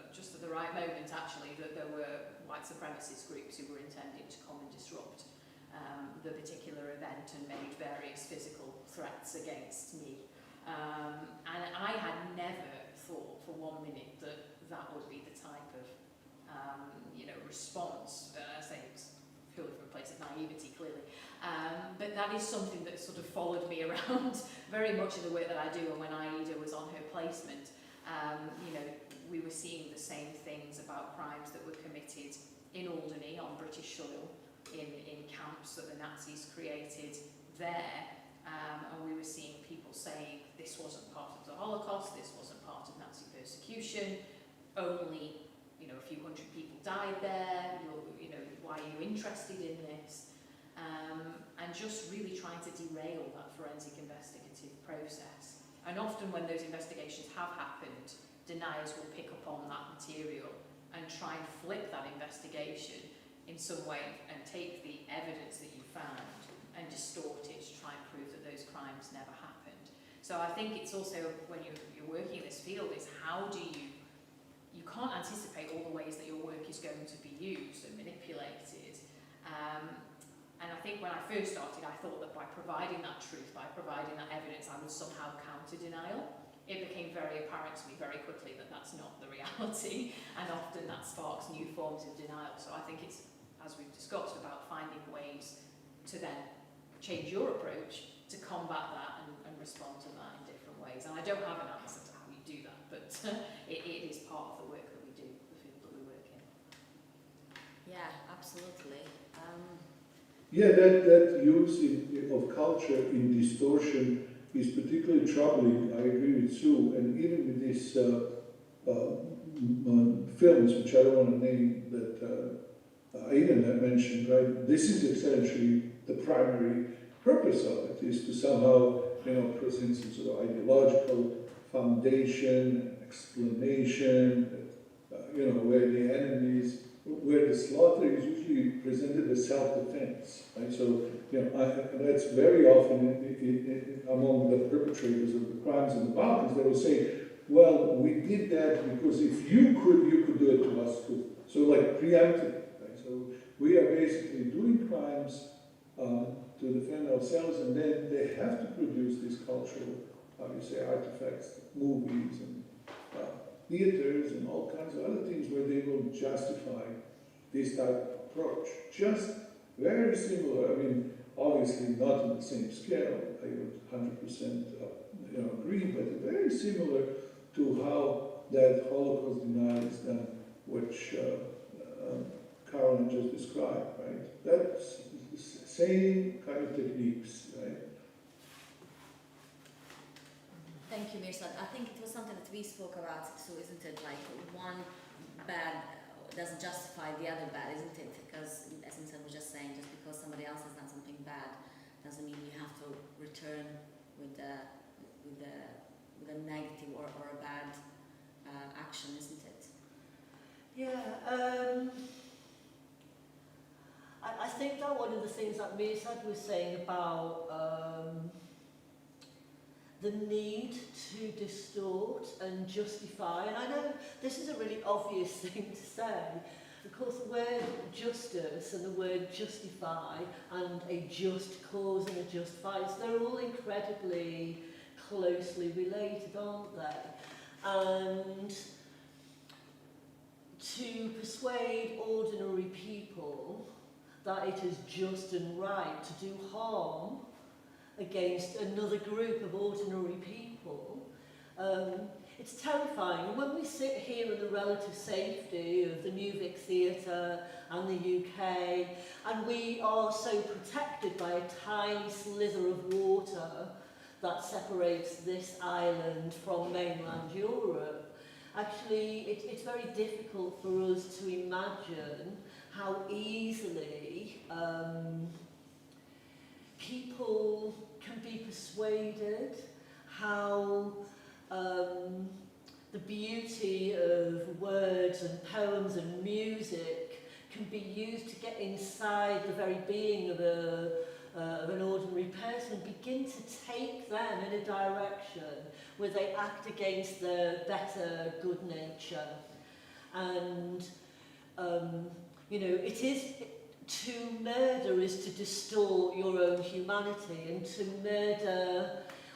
just at the right moment actually that there were white supremacist groups who were intending to come and disrupt the particular event and made various physical threats against me. And I had never thought for 1 minute that would be the type of you know, response. I say it's purely from a place of naivety, clearly. But that is something that sort of followed me around very much in the work that I do. And when Aida was on her placement, you know, we were seeing the same things about crimes that were committed in Alderney on British soil, in camps that the Nazis created there, and we were seeing people saying this wasn't part of the Holocaust, this wasn't part of Nazi persecution, only, you know, a few hundred people died there, you know, why are you interested in this? And just really trying to derail that forensic investigative process. And often when those investigations have happened, deniers will pick up on that material and try and flip that investigation in some way and take the evidence that you found and distort it to try and prove that those crimes never happened. So I think it's also, when you're working in this field, is how do you can't anticipate all the ways that your work is going to be used and manipulated. And I think when I first started, I thought that by providing that truth, by providing that evidence, I would somehow counter denial. It became very apparent to me very quickly that that's not the reality, and often that sparks new forms of denial. So I think it's, as we've discussed, about finding ways to then change your approach to combat that and respond to that in different ways. And I don't have an answer to how you do that, but it is part of the work that we do, the field that we work in. Yeah, absolutely. Yeah, that use of culture in distortion is particularly troubling. I agree with Sue, and even with these films, which I don't want to name, that Aida mentioned, right? This is essentially the primary purpose of it, is to somehow, you know, present some sort of ideological foundation, explanation, you know, where the enemies, where the slaughter is usually presented as self-defense, right? So, you know, that's very often among the perpetrators of the crimes in the Balkans. They will say, well, we did that because if you could do it to us too. So, like, preemptive, right? So we are basically doing crimes to defend ourselves, and then they have to produce these cultural, how you say, artifacts, movies and theaters and all kinds of other things where they will justify this type of approach. Just very similar, I mean, obviously not on the same scale, I would 100% agree, but very similar to how that Holocaust denial is done, which Caroline just described, right? That's the same kind of techniques, right? Thank you, Mirsad. I think it was something that we spoke about, so isn't it, like one bad doesn't justify the other bad, isn't it? Because, as I was just saying, just because somebody else has done something bad doesn't mean you have to return with a negative or a bad action, isn't it? Yeah, I think that one of the things that Mirsad was saying about the need to distort and justify, and I know this is a really obvious thing to say. Of course, the word justice and the word justify and a just cause and a just fight, they're all incredibly closely related, aren't they? And to persuade ordinary people that it is just and right to do harm against another group of ordinary people, it's terrifying. And when we sit here in the relative safety of the New Vic Theatre and the UK, and we are so protected by a tiny slither of water that separates this island from mainland Europe, actually it's very difficult for us to imagine how easily people can be persuaded, how the beauty of words and poems and music can be used to get inside the very being of an ordinary person, begin to take them in a direction where they act against their better good nature. And, you know, to murder is to distort your own humanity, and to murder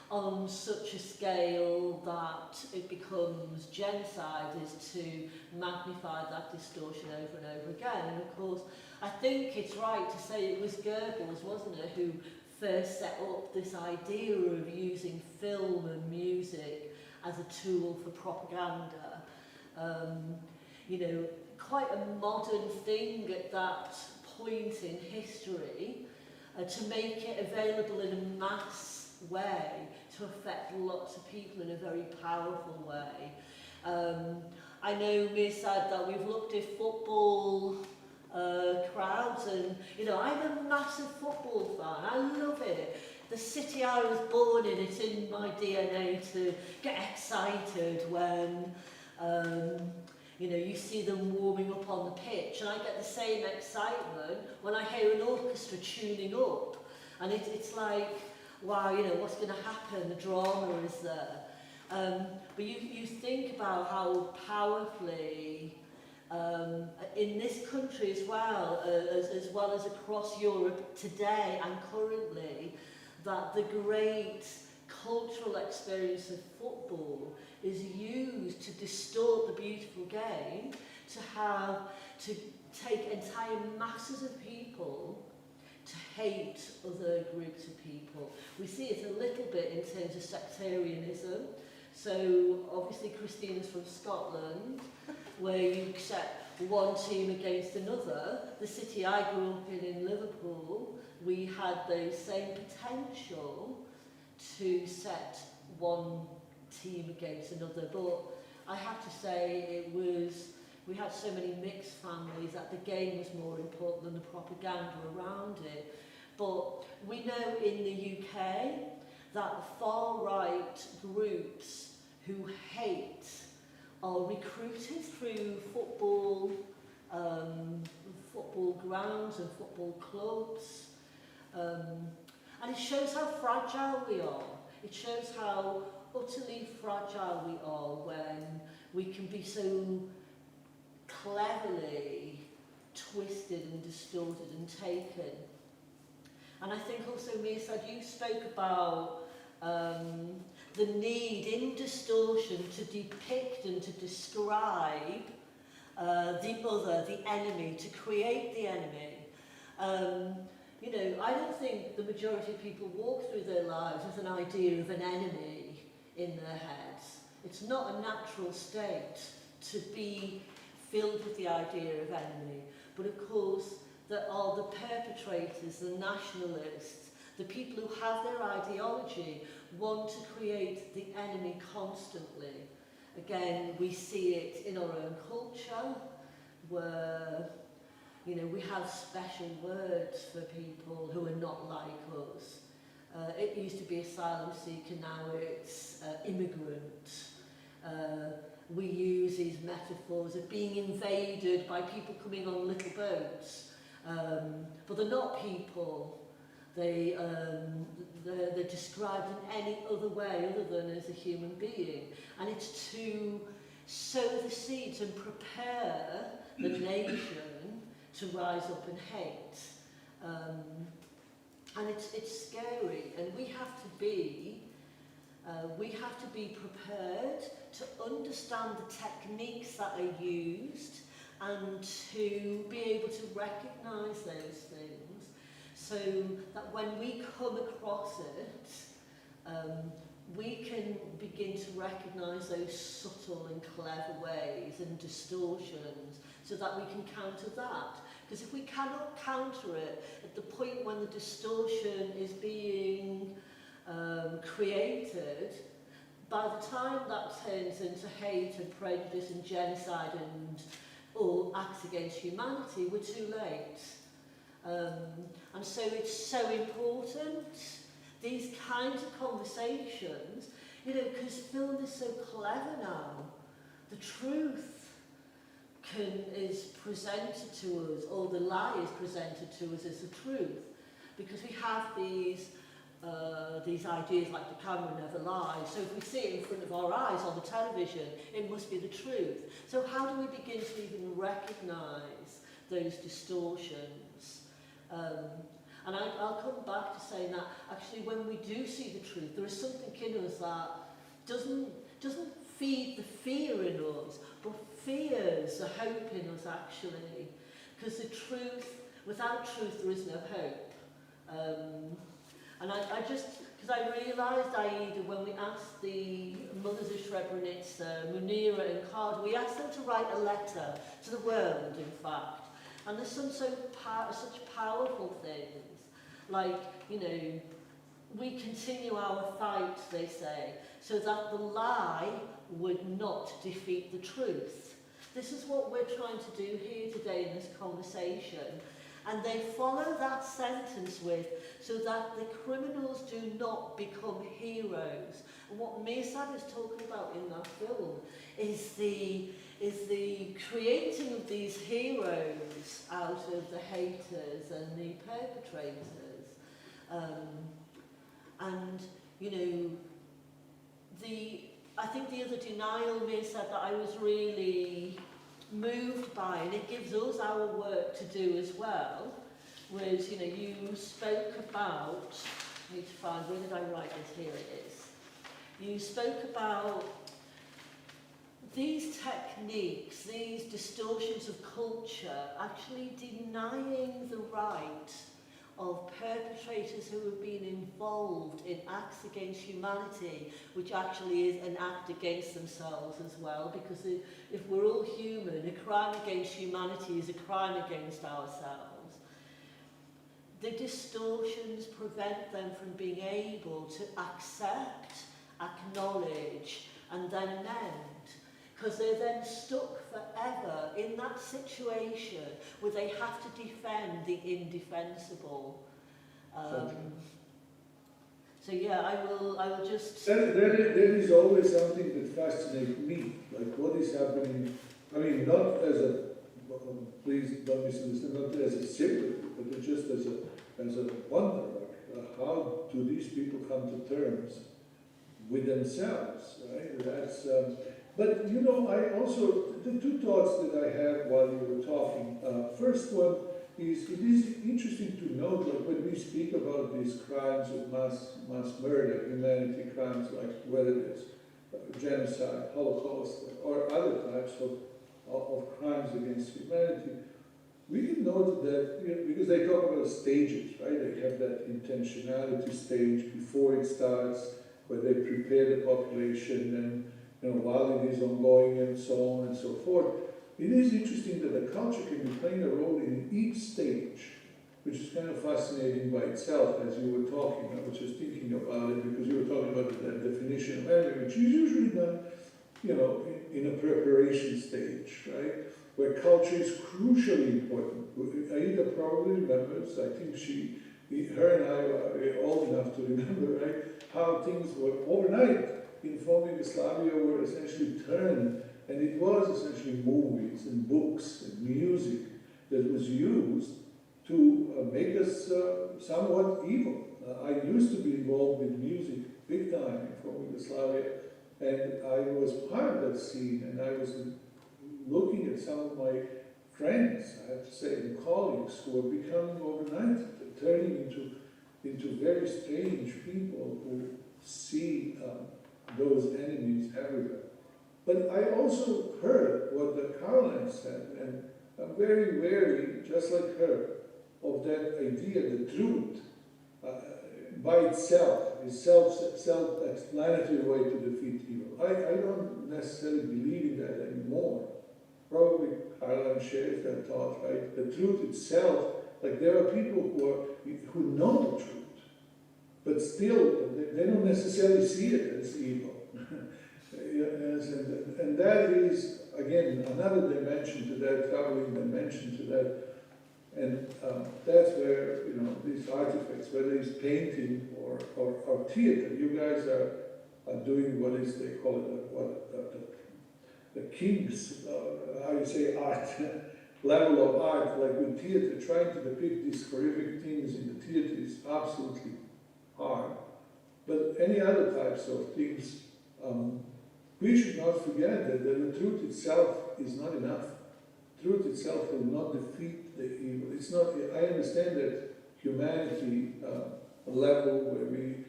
on such a scale that it becomes genocide is to magnify that distortion over and over again. And of course, I think it's right to say it was Goebbels, wasn't it, who first set up this idea of using film and music as a tool for propaganda. You know, quite a modern thing at that point in history, to make it available in a mass way to affect lots of people in a very powerful way. I know Mir said that we've looked at football crowds, and you know, I'm a massive football fan. I love it. The city I was born in, it's in my DNA to get excited when you know, you see them warming up on the pitch, and I get the same excitement when I hear an orchestra tuning up, and it's like, wow, you know, what's going to happen? The drama is there. But you think about how powerfully, in this country as well as across Europe today and currently, that the great cultural experience of football is used to distort the beautiful game, to take entire masses of people to hate other groups of people. We see it a little bit in terms of sectarianism. So obviously Christina's from Scotland, where you set one team against another. The city I grew up in Liverpool, we had the same potential to set one team against another, but I have to say we had so many mixed families that the game was more important than the propaganda around it. But we know in the UK that far-right groups who hate are recruited through football grounds and football clubs. And it shows how fragile we are. It shows how utterly fragile we are when we can be so cleverly twisted and distorted and taken. And I think also, Mia said, you spoke about the need in distortion to depict and to describe the other, the enemy, to create the enemy. You know, I don't think the majority of people walk through their lives with an idea of an enemy in their heads. It's not a natural state to be filled with the idea of enemy. But of course, there are the perpetrators, the nationalists, the people who have their ideology, want to create the enemy constantly. Again, we see it in our own culture, where, you know, we have special words for people who are not like us. It used to be asylum seeker, now it's immigrant. We use these metaphors of being invaded by people coming on little boats. But they're not people. They're described in any other way other than as a human being. And it's to sow the seeds and prepare the nation to rise up and hate. And it's scary. And we have to be We have to be prepared to understand the techniques that are used and to be able to recognise those things, so that when we come across it, we can begin to recognise those subtle and clever ways and distortions, so that we can counter that. Because if we cannot counter it at the point when the distortion is being created, by the time that turns into hate and prejudice and genocide and or acts against humanity, we're too late. And so it's so important, these kinds of conversations, you know, because film is so clever now. The truth is presented to us, or the lie is presented to us as the truth, because we have these ideas like the camera never lies. So if we see it in front of our eyes on the television, it must be the truth. So how do we begin to even recognise those distortions? And I'll come back to saying that actually when we do see the truth, there is something in us that doesn't feed the fear in us, but fears the hope in us actually. Because the truth, without truth there is no hope. And I just, because I realised, Aida, when we asked the mothers of Srebrenica, Munira and Khadr, we asked them to write a letter to the world, in fact. And there's some such powerful things, like, you know, we continue our fight, they say, so that the lie would not defeat the truth. This is what we're trying to do here today in this conversation. And they follow that sentence with, so that the criminals do not become heroes. And what Mirsad is talking about in that film is the creating of these heroes out of the haters and the perpetrators. And, you know, I think the other denial Mirsad that I was really moved by, and it gives us our work to do as well, was, you know, you spoke about, I need to find, where did I write this? Here it is. You spoke about these techniques, these distortions of culture, actually denying the right of perpetrators who have been involved in acts against humanity, which actually is an act against themselves as well, because if we're all human, a crime against humanity is a crime against ourselves. The distortions prevent them from being able to accept, acknowledge, and then amend. Because they're then stuck forever in that situation where they have to defend the indefensible. So yeah, I will just... There is always something that fascinates me, like what is happening, I mean, not as a, please don't misunderstand, not as a sympathy, but just as a wonder, like how do these people come to terms with themselves, right? That's... but, you know, I also, the two thoughts that I had while you were talking, first one is, it is interesting to note, like when we speak about these crimes of mass murder, humanity crimes, like whether it's genocide, Holocaust, or other types of crimes against humanity, we can note that, you know, because they talk about stages, right? They have that intentionality stage before it starts, where they prepare the population and, you know, while it is ongoing and so on and so forth. It is interesting that the culture can be playing a role in each stage, which is kind of fascinating by itself. As you were talking, I was just thinking about it because you were talking about the definition of enemy, which is usually done, you know, in a preparation stage, right? Where culture is crucially important. Aida probably remembers, I think her and I are old enough to remember, right, how things were overnight in former Yugoslavia were essentially turned, and it was essentially movies and books and music that was used to make us somewhat evil. I used to be involved with music big time in former Yugoslavia, and I was part of that scene, and I was looking at some of my friends, I have to say, and colleagues who are becoming overnight, turning into very strange people who see those enemies everywhere. But I also heard what the Caroline said, and I'm very wary, just like her, of that idea, the truth by itself is self-explanatory way to defeat evil. I don't necessarily believe in that anymore. Probably Caroline shares that thought, right? The truth itself, like there are people who know the truth, but still they don't necessarily see it as evil. Yes, and that is, again, another dimension to that, troubling dimension to that. And that's where, these artifacts, whether it's painting or theater, you guys are doing what is, they call it, the king's, how you say, art, level of art, like with theater, trying to depict these horrific things in the theater is absolutely hard. But any other types of things, we should not forget that the truth itself is not enough. Truth itself will not defeat the evil. It's not. I understand that humanity, a level where we,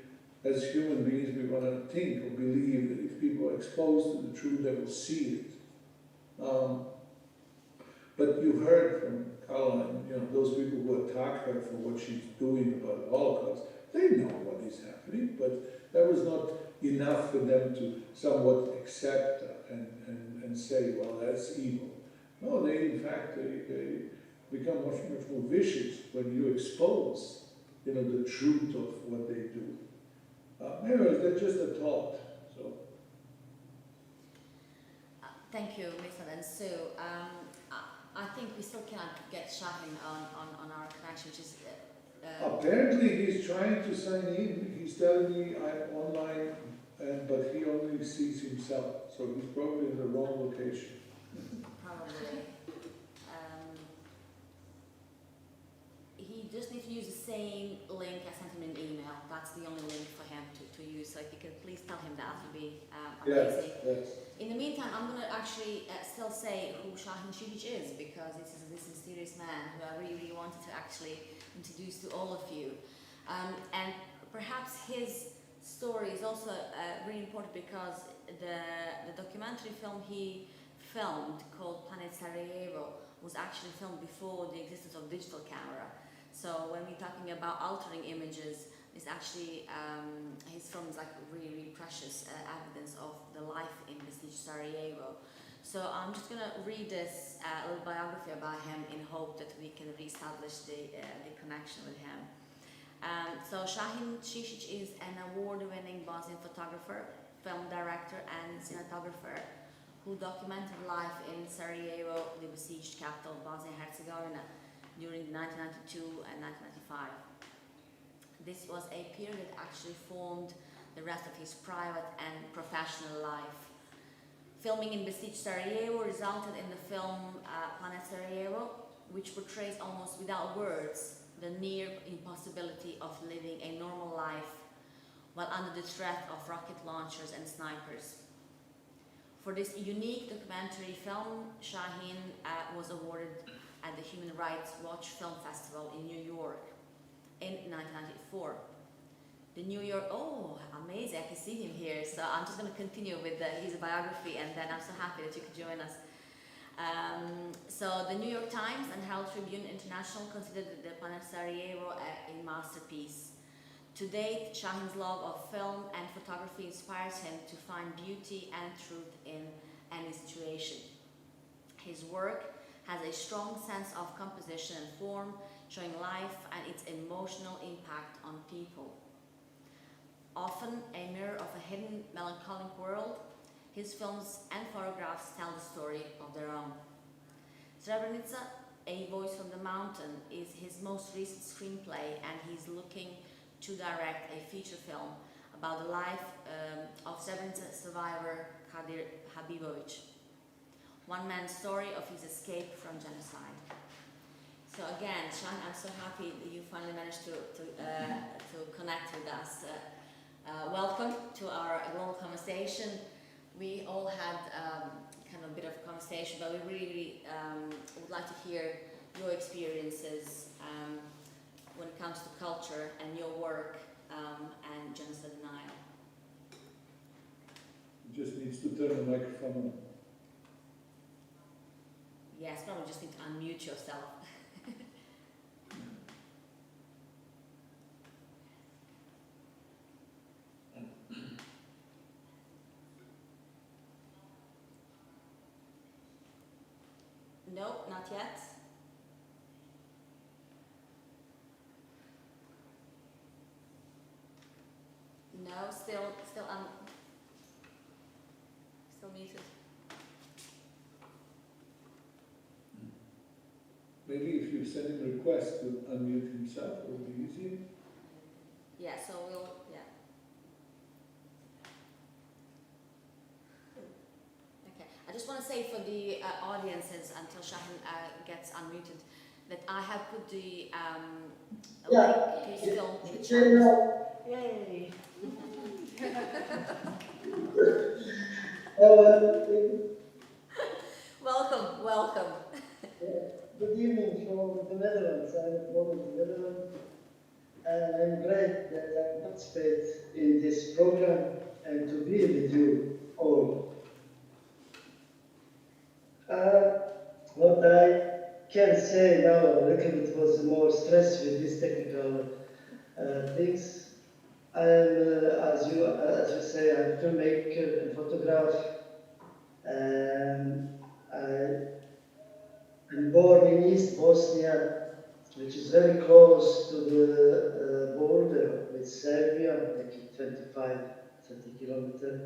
as human beings, we want to think or believe that if people are exposed to the truth, they will see it. But you heard from Caroline, those people who attack her for what she's doing about the Holocaust, they know what is happening, but that was not enough for them to somewhat accept and say, well, that's evil. No, in fact, they become much more vicious when you expose, the truth of what they do. Anyways, that's just a thought. So. Thank you, Mr. and Sue. I think we still cannot get Shahin on our connection, which is... Apparently, he's trying to sign in. He's telling me I'm online, but he only sees himself. So he's probably in the wrong location. Probably. He just needs to use the same link I sent him in an email. That's the only link for him to use. So if you could please tell him that, would be amazing. Yes. In the meantime, I'm going to actually still say who Shahin Shidic is, because this is this mysterious man who I really wanted to actually introduce to all of you. And perhaps his story is also really important because the documentary film he filmed called Planet Sarajevo was actually filmed before the existence of digital camera. So when we're talking about altering images, it's actually his film is like really precious evidence of the life in besieged Sarajevo. So I'm just going to read this little biography about him in hope that we can reestablish the connection with him. So Shahin Shidic is an award-winning Bosnian photographer, film director and cinematographer who documented life in Sarajevo, the besieged capital of Bosnia-Herzegovina, during 1992 and 1995. This was a period that actually formed the rest of his private and professional life. Filming in besieged Sarajevo resulted in the film Planet Sarajevo, which portrays almost without words the near impossibility of living a normal life while under the threat of rocket launchers and snipers. For this unique documentary film, Shahin was awarded at the Human Rights Watch Film Festival in New York in 1994. The New York, oh, amazing, I can see him here. So I'm just going to continue with his biography, and then I'm so happy that you could join us. So the New York Times and Herald Tribune International considered the Planet Sarajevo a masterpiece. To date, Shahin's love of film and photography inspires him to find beauty and truth in any situation. His work has a strong sense of composition and form, showing life and its emotional impact on people. Often a mirror of a hidden, melancholic world, his films and photographs tell the story of their own. Srebrenica, A Voice from the Mountain, is his most recent screenplay, and he's looking to direct a feature film about the life of Srebrenica survivor Kadir Habibovic. One man's story of his escape from genocide. So again, Shahin, I'm so happy that you finally managed to connect with us. Welcome to our global conversation. We all had kind of a bit of a conversation, but we really would like to hear your experiences when it comes to culture and your work and genocide denial. just needs to turn the microphone on. Yes, probably just need to unmute yourself. No, not yet. No, still muted. Maybe if you send him a request to unmute himself, it will be easier. Yeah, so yeah. Okay, I just want to say for the audiences until Shahin gets unmuted that I have put the link still in the chat. Yay! Welcome. Good evening from the Netherlands. I'm born in the Netherlands, and I'm glad that I participate in this program and to be with you all. What I can say now, a little bit was more stress with these technical things. I am, as you say, I'm a filmmaker and photographer. I'm born in East Bosnia, which is very close to the border with Serbia, like 25, 30 kilometers.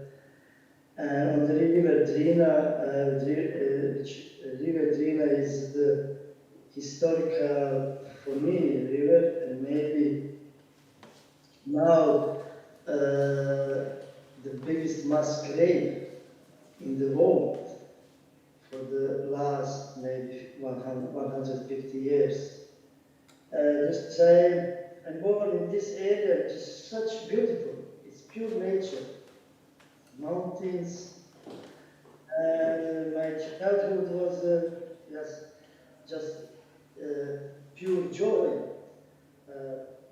And on the river Drina, river Drina is the historical, for me, river, and maybe now the biggest mass grave in the world for the last maybe 150 years. Just say, I'm born in this area, which is such beautiful, it's pure nature, mountains, and my childhood was just pure joy.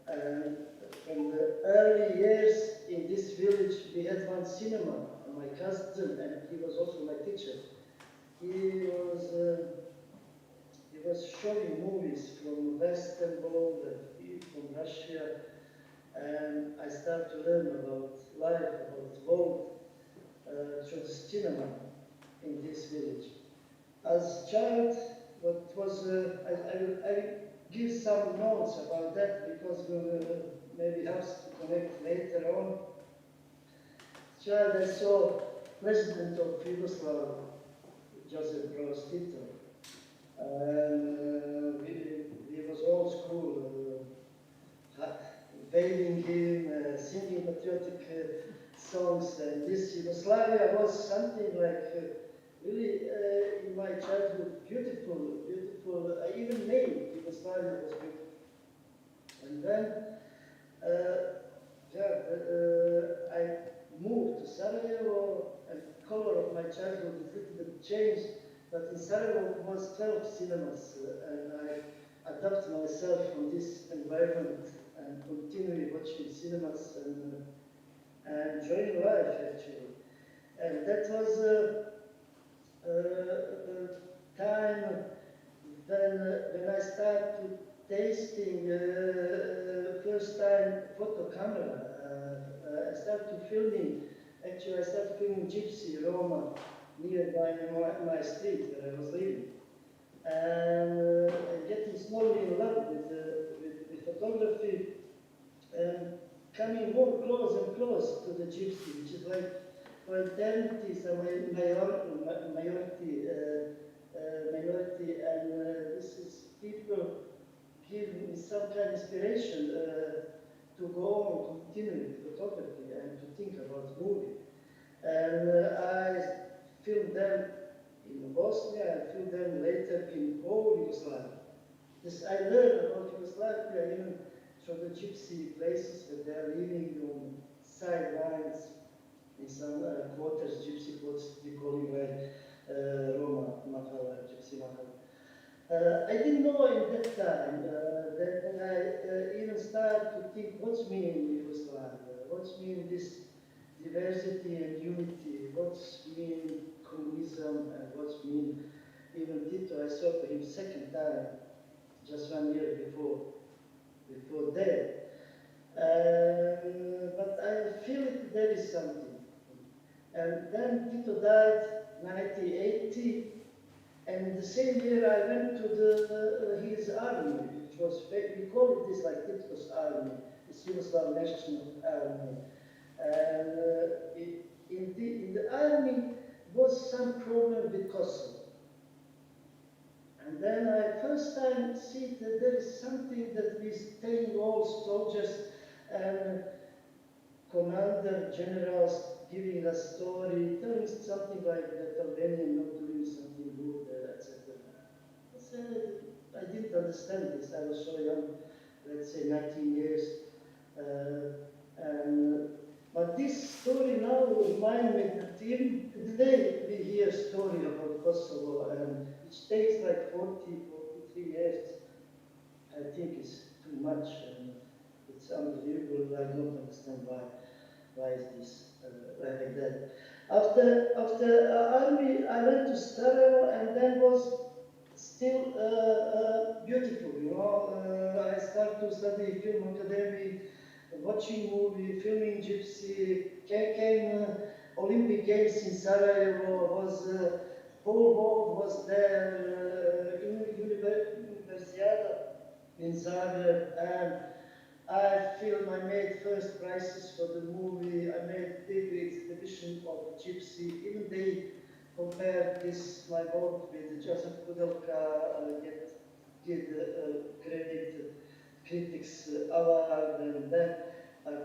And from the early years in this village, we had one cinema, and my cousin, and he was also my teacher. He was showing movies from Western world and from Russia, and I started to learn about life, about the world through the cinema in this village. As a child, what was I give some notes about that because we will maybe have to connect later on. Child, I saw President of Yugoslavia, Joseph Broz Tito. He was old school, waving him, singing patriotic songs. And this Yugoslavia was something like really in my childhood beautiful. Even name Yugoslavia was beautiful. And then I moved to Sarajevo, and the color of my childhood is a little bit changed. But in Sarajevo it was 12 cinemas, and I adapted myself from this environment and continued watching cinemas and enjoying life actually. And that was the time when I started tasting first time photo camera. I started filming. Actually, I started filming Gypsy Roma nearby my street where I was living, and getting slowly in love with photography, and coming more close and close to the Gypsy, which is like for eternity, so minority, and this is people give me some kind of inspiration to go on, continue with photography and to think about movie. And I filmed them in Bosnia, I filmed them later in whole Yugoslavia. This, I learned about Yugoslavia even from the gypsy places where they are living on sidelines in some quarters, gypsy quarters, we call it like Roma, Mahala, gypsy Mahala. I didn't know in that time that when I even started to think what's mean Yugoslavia, what's mean this diversity and unity, what just 1 year before that. But I feel there is something. And then Tito died 1980, and the same year I went to his army, which was, we call it this like Tito's army, the Yugoslav National Army. And in the army was some problem with Kosovo. And then I first time see that there is something that we telling all soldiers and commander generals giving a story, telling something like that Albanian not doing something good, etc. I didn't understand this. I was so young, let's say 19 years. But this story now reminds me that even today we hear a story about Kosovo, and which takes like 43 years. I think it's too much, and it's unbelievable. I don't understand why is this like that. After army, I went to Sarajevo, and then was still beautiful. You know, I started to study film academy, watching movie, filming Gypsy. Came Olympic Games in Sarajevo. Was whole world was there. Universiada in Zagreb, and I filmed, I made first prizes for the movie, I made big exhibition of Gypsy. Even they compared this, my work with Joseph Kudelka, get great critics award, and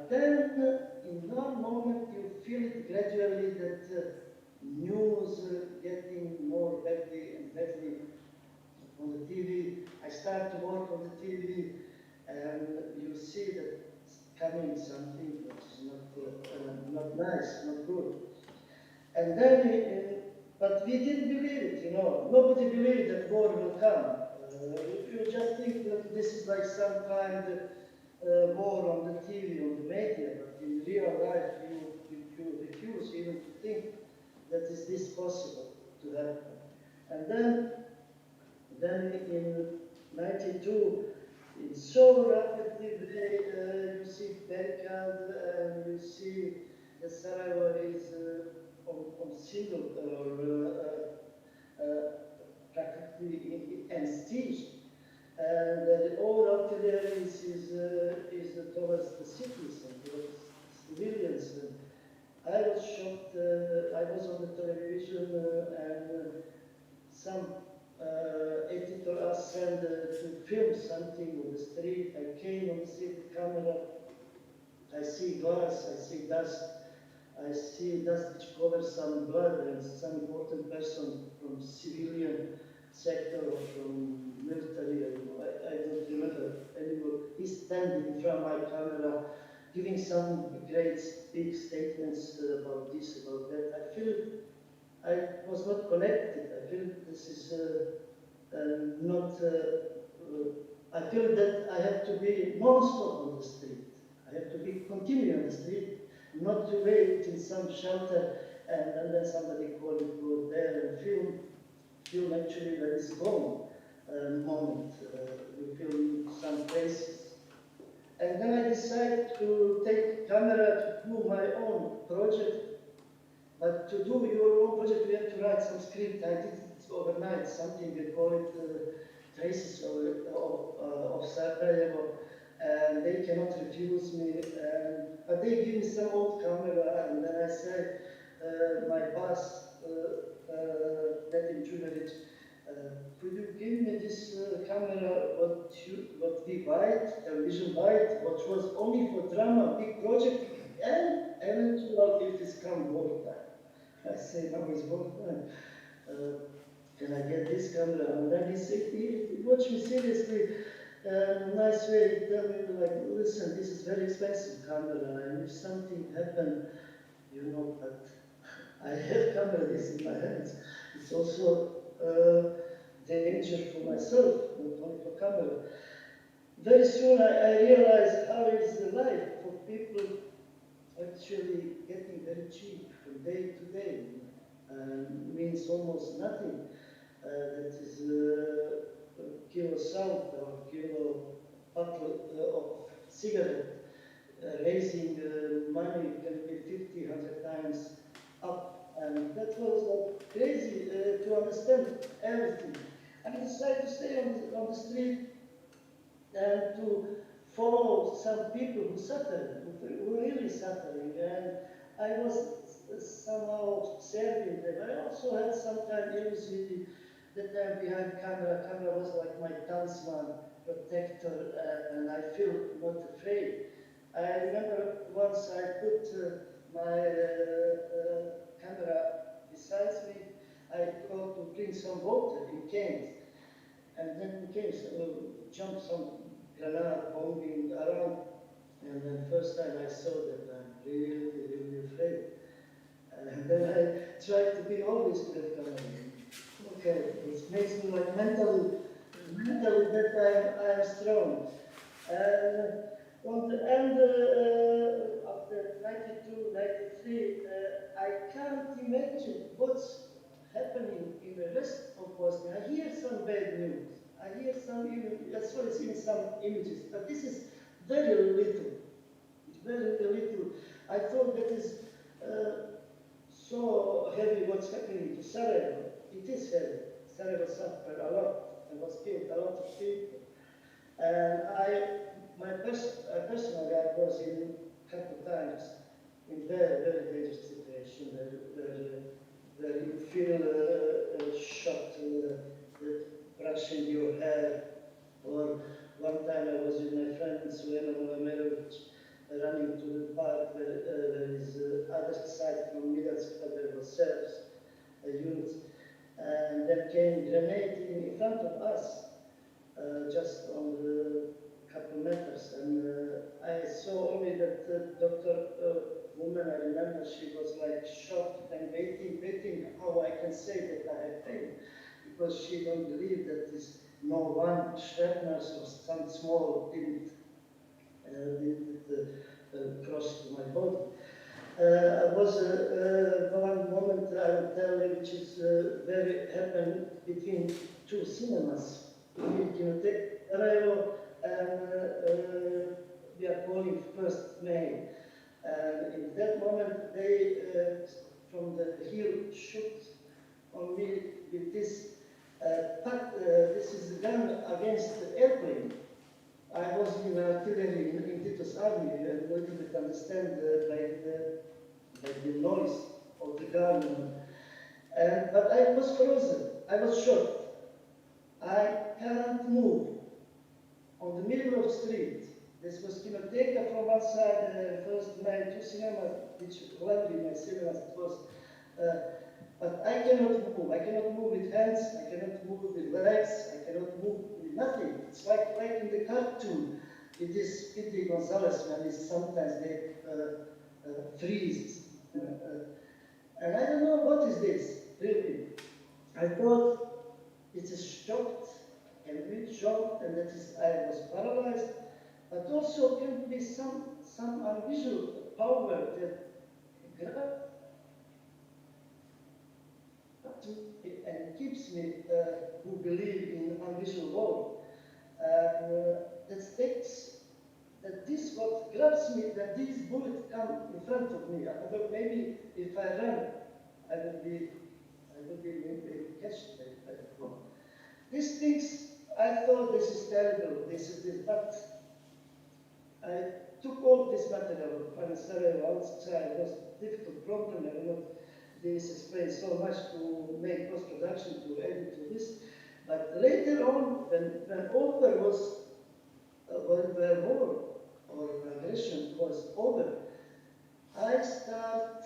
then in one moment you feel it gradually that news getting more badly and badly on the TV. I start to work on the TV, and you see that it's coming something which is not nice, not good. And then, but we didn't believe it, you know. Nobody believed that war will come. You just think that this is like some kind of war on the TV, on the media, but in real life you refuse even to think that is this possible to happen. And then in 92, it's so rapidly, you see barricade, and you see that Sarajevo is on single practically enstiged, and all artillery is towards the cities and towards civilians. And I was shocked. I was on the television, and some editor asked to film something on the street. I came on the street with camera. I see glass, I see dust. I see dust which covers some blood, and some important person from civilian sector or from military. I don't remember anymore. He's standing in front of my camera, giving some great big statements about this, about that. I feel I was not connected. I feel this is not. I feel that I have to be non-stop on the street. I have to be continue on the street, not to wait in some shelter and then somebody call you go there and film actually that is gone moment. You film some places. And then I decided to take camera to do my own project. But to do your own project, you have to write some script. I did it overnight, something they call it Traces of Sarajevo, and they cannot refuse me. But they give me some old camera, and then I said, my boss, Nedim Jumeric, could you give me this camera, what we bite, television bite, what was only for drama, big project, and eventual if it's come war time. I say, now it's war time. Can I get this camera? And then he said, watch me seriously, nice way, he tell me like, listen, this is very expensive camera, and if something happened, you know, but I have camera this in my hands. It's also danger for myself, not only for camera. Very soon I realized how is the life for people actually getting very cheap from day to day. Means almost nothing. That is kilo salt or kilo bottle of cigarette, raising money can be 50, 100 times up. And that was like crazy to understand everything. I decided to stay on the street and to follow some people who suffered, who were really suffering. And I was somehow serving them. I also had some time illusion that I'm behind camera. Camera was like my talisman, protector, and I feel not afraid. I remember once I put my camera beside me. I go to bring some water in cans, and then came jumped some granite bombing around. And then first time I saw that I'm really, really afraid. And then I tried to be always with camera. Okay, it makes me like mentally that I am strong. On the end of the 92, 93, I can't imagine what's happening in the rest of Bosnia. I hear some bad news. I hear some, as well as even some images, but this is very little. It's very little. I thought that is so heavy what's happening to Sarajevo. It is heavy. Sarajevo suffered a lot and was killed a lot of people. And personally, I was in a couple times in very, very dangerous situation where you feel a shot brushing your hair. Or one time I was with my friend Suena Mohamedovic running to the park where there is other side from Midatska, there was Serbs, units, and there came grenade in front of us, just on the couple meters, and I saw only that doctor woman, I remember she was like shocked and waiting how I can say that I have pain, because she don't believe that this no one shrapnel or some small didn't cross to my body. Was one moment I will tell you, which is very happened between two cinemas, Genocide Sarajevo, and we are calling 1st May. And in that moment, they from the hill shoot on me with this. This is a gun against the airplane. I was in artillery in Tito's army and a little bit understand by the noise of the gun. But I was frozen. I was shocked. I can't move. On the middle of the street, this was Kinoteka from one side, first my two cinemas, which lovely my cinemas it was. But I cannot move. I cannot move with hands. I cannot move with legs. I cannot move with nothing. It's like in the cartoon. It is Speedy Gonzalez when sometimes they freeze. And I don't know what is this, really. I thought it's a shock, a bit shocked, and that is I was paralyzed. But also can be some unusual power that and keeps me who believe in unusual world. That takes that this what grabs me, that these bullets come in front of me. I thought maybe if I run, I would be maybe catched by the bomb. These things, I thought this is terrible. But I took all this material from Sarajevo outside. It was a difficult problem. I will not explains so much to make post-production to edit to this. But later on, when all there was, when the war or aggression was over, I started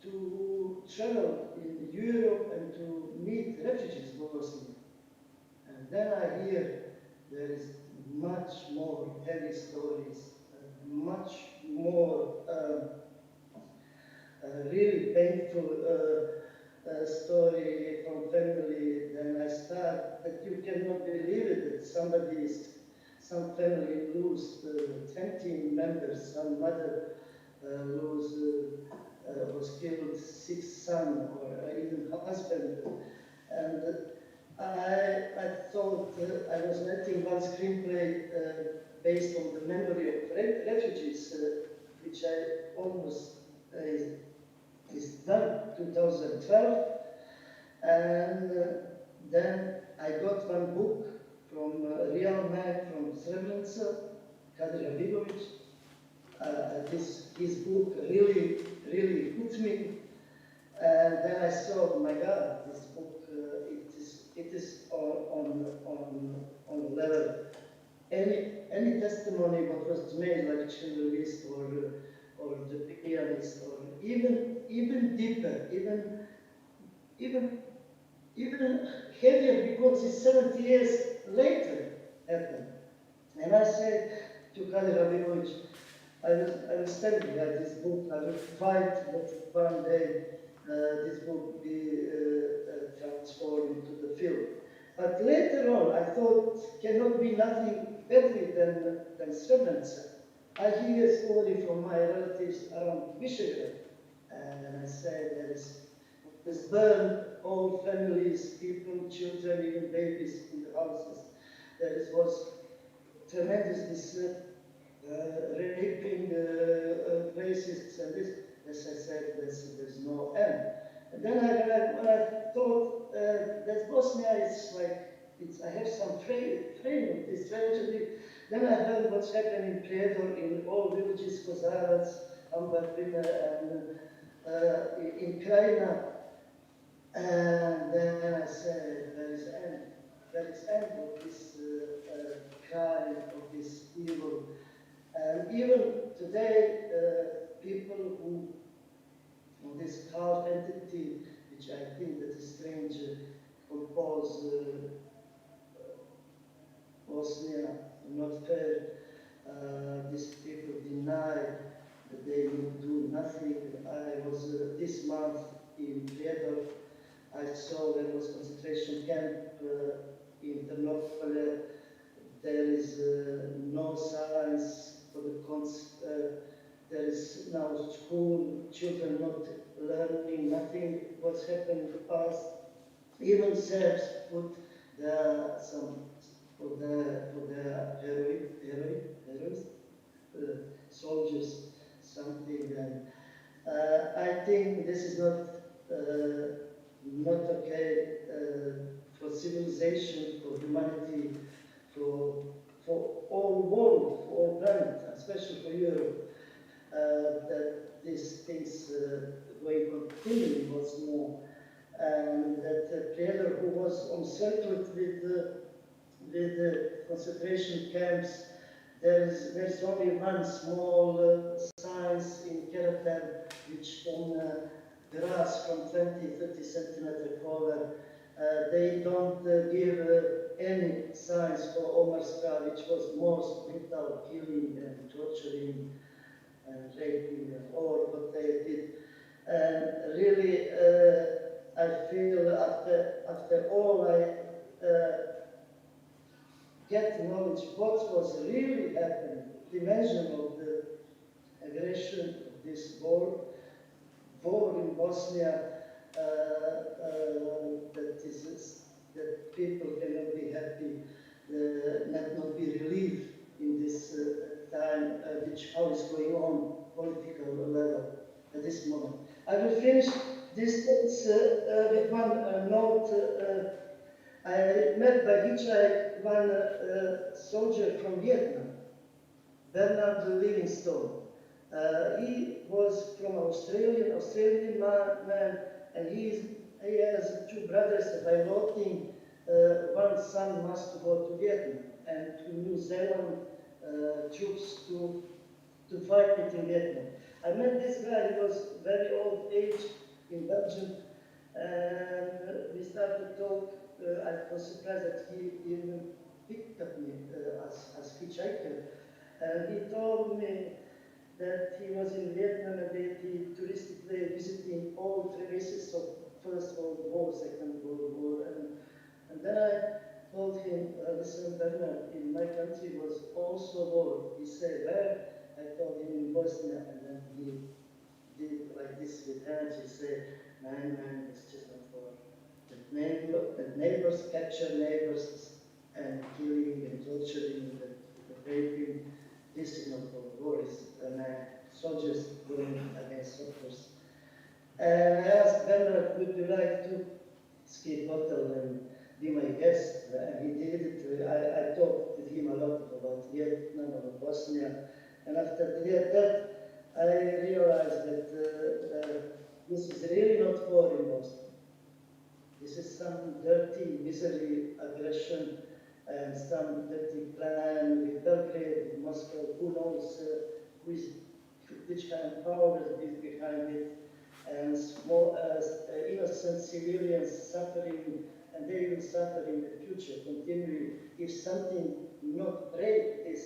to travel in Europe and to meet refugees mostly. And then I hear there is much more heavy stories, much more really painful story from family. Then I start that you cannot believe it, that some family lose 20 members, some mother was killed 6 sons or even husband. And I thought I was writing one screenplay based on the memory of refugees, which I almost is done 2012, and then I got one book from a real man from Srebrenica, Kadir Habibovic. His book really hooked me. And then I saw, oh my God, this book, it is on level. Any testimony what was made, like Schindler's or the pianist, or even deeper, even heavier, because it's 70 years later happened. And I said to Kadir Habibovic, I will stand behind this book. I will fight that one day this book be transformed into the film. But later on, I thought cannot be nothing better than Srebrenica. I hear story from my relatives around Visegrad, and I said there's burned all families, people, children, even babies in the houses. There was tremendous raping racists and this. As I said, there's no end. And then when I thought that Bosnia is like, I have some frame of this tragedy. Then I heard what's happening in Prijedor, in all villages, Kozarac, Ambatrina, and in Krajina. And then I said, there is end of this crime, of this evil. And even today, people who, this cult entity, which I think that is strange, compose Bosnia, not fair. These people deny that they will do nothing. I was this month in Prijedor. I saw there was concentration camp in Ternopil. There is no signs for the there is now school, children not learning nothing, what's happened in the past. Even Serbs put some for their heroes, soldiers, something. And I think this is not okay for civilization, for humanity, for all world, for all planet, especially for Europe, that these things going continuing was more, and that Prijedor, who was encircled with the concentration camps, there's only one small signs in character which on grass from 20-30 centimeter cover. They don't give any signs for Omarska, which was most brutal killing and torturing and raping and all what they did. And really, I feel after all I get knowledge what was really happening, dimension of the aggression of this war in Bosnia, that people cannot be happy, not be relieved in this time, which how is going on political level at this moment. I will finish this with one note. I met by hitchhike one soldier from Vietnam, Bernard Livingstone. He was from Australian man, and he has two brothers piloting. One son must go to Vietnam and to New Zealand troops to fight in Vietnam. I met this guy. He was very old age in Belgium, and we started to talk. I was surprised that he even picked up me as hitchhiker. And he told me that he was in Vietnam and he touristically visiting all traces of First World War, Second World War. And then I told him, listen, Bernard, in my country was also war. He said, where? I told him in Bosnia, and then he did like this with hands. He said, man, it's just not war. The neighbors, capture neighbors, and killing and torturing and raping. This is not war, it's soldiers going against soldiers. And I asked Bernard, would you like to ski hotel and be my guest? And he did it. I talked with him a lot about Vietnam, about Bosnia. And after that, I realized that this is really not war in Bosnia. This is some dirty misery, aggression, and some dirty plan with Belgrade, with Moscow. Who knows which kind of power is behind it? And small, innocent civilians suffering, and they will suffer in the future continually if something not break this,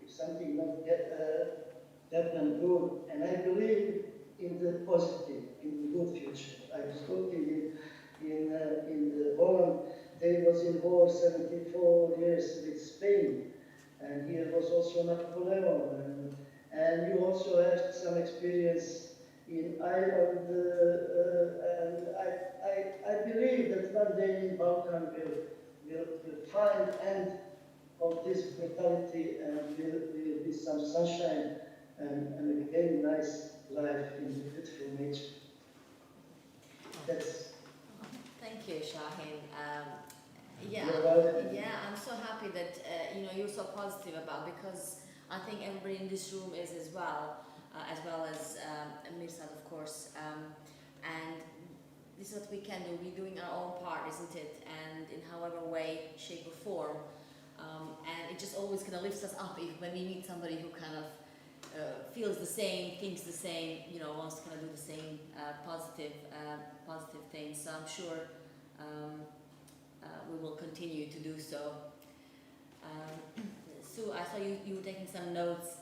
if something not get them good. And I believe in the positive, in the good future. I was working in the Holland. They was in war 74 years with Spain, and here was also Napoleon, and you also have some experience in Ireland, and I believe that one day in Balkan will find end of this brutality and will be some sunshine and again nice life in the beautiful nature. That's. Thank you, Shahin. I'm so happy that you're so positive about, because I think everybody in this room is as well as Mirsad, of course. And this is what we can do. We're doing our own part, isn't it? And in however way, shape, or form. And it just always kind of lifts us up when we meet somebody who kind of feels the same, thinks the same, wants to kind of do the same positive things. So I'm sure we will continue to do so. Sue, I saw you were taking some notes.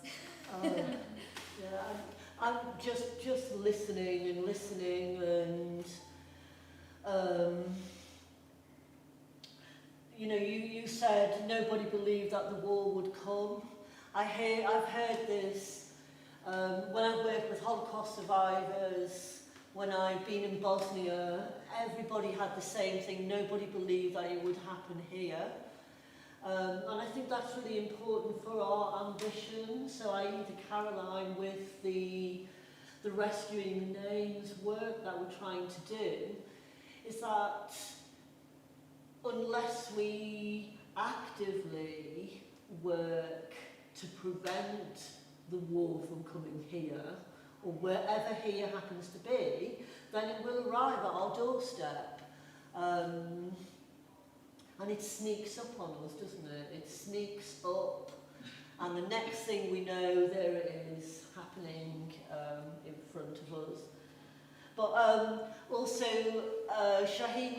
Yeah, I'm just listening and you said nobody believed that the war would come. I've heard this when I've worked with Holocaust survivors, when I've been in Bosnia, everybody had the same thing. Nobody believed that it would happen here. And I think that's really important for our ambition. So i.e. to Caroline with the Rescuing Names work that we're trying to do, is that unless we actively work to prevent the war from coming here, or wherever here happens to be, then it will arrive at our doorstep. And it sneaks up on us, doesn't it? It sneaks up, and the next thing we know, there it is happening in front of us. But also, Shaheen,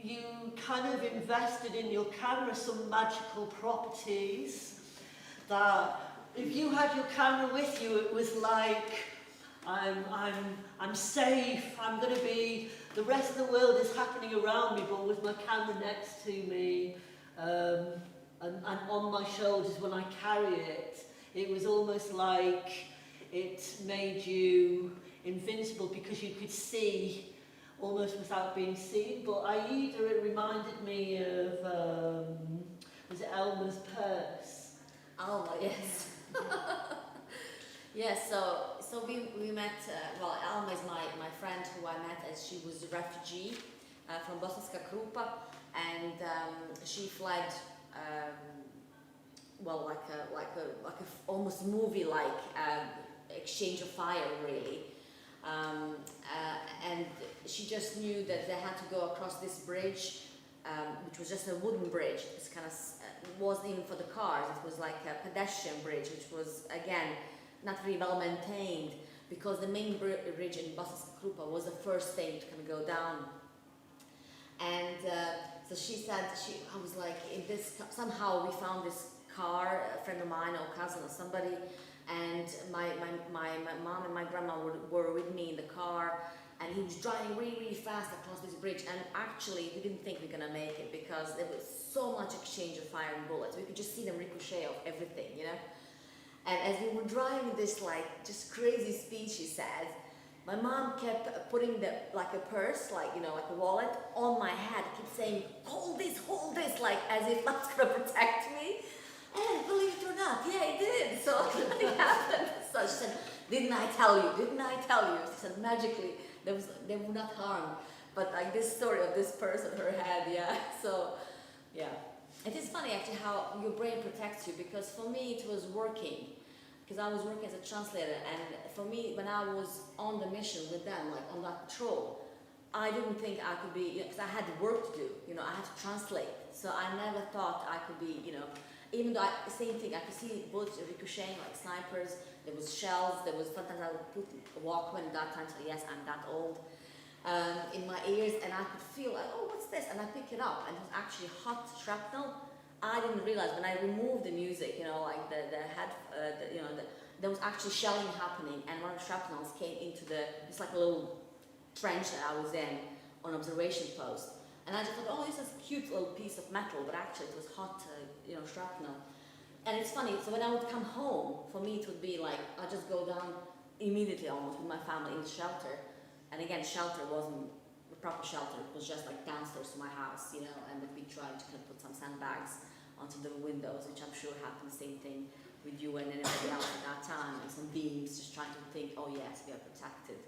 you kind of invested in your camera some magical properties that, if you had your camera with you, it was like, I'm safe, I'm going to be, the rest of the world is happening around me, but with my camera next to me and on my shoulders when I carry it, it was almost like it made you invincible because you could see almost without being seen. But Aida, it reminded me of, was it Elmer's purse? Alma, yes. Yes, so we met, Alma is my friend who I met as she was a refugee from Bosanska Krupa, and she fled, like a almost movie-like exchange of fire, really. And she just knew that they had to go across this bridge, which was just a wooden bridge. It was kind of wasn't even for the cars. It was like a pedestrian bridge, which was again not really well maintained, because the main bridge in Bosanska Krupa was the first thing to kind of go down. And so she said, I was like, somehow we found this car, a friend of mine or cousin or somebody, and my mom and my grandma were with me in the car, and he was driving really, really fast across this bridge, and actually we didn't think we were gonna make it because there was so much exchange of fire and bullets. We could just see them ricochet off everything, And as we were driving this just crazy speed, she said, My mom kept putting like a purse, like, you know, like a wallet on my head, kept saying, hold this, like as if that's gonna protect me. And believe it or not, yeah, it did. So nothing happened. So she said, didn't I tell you? Didn't I tell you? She said, magically, they were not harmed. But like this story of this purse on her head, yeah. So, yeah. It is funny actually how your brain protects you, because for me it was working. Because I was working as a translator, and for me, when I was on the mission with them, like on that patrol, I didn't think I could be, because I had work to do, you know, I had to translate. So I never thought I could be, you know, even though same thing, I could see bullets ricocheting like snipers, there was shells, there was, sometimes I would put a Walkman at that time, so yes, I'm that old, in my ears, and I could feel like, oh, what's this? And I pick it up, and it was actually hot shrapnel. I didn't realize when I removed the music, you know, like there was actually shelling happening, and one of the shrapnels came into it's like a little trench that I was in on observation post. And I just thought, oh, this is a cute little piece of metal, but actually it was hot, you know, shrapnel. And it's funny, so when I would come home, for me it would be like, I'd just go down immediately almost with my family in the shelter. And again, shelter wasn't a proper shelter, it was just like downstairs to my house, you know, and we'd be trying to kind of put some sandbags onto the windows, which I'm sure happened the same thing with you and everybody else at that time, and some beams, just trying to think, oh yes, we are protected.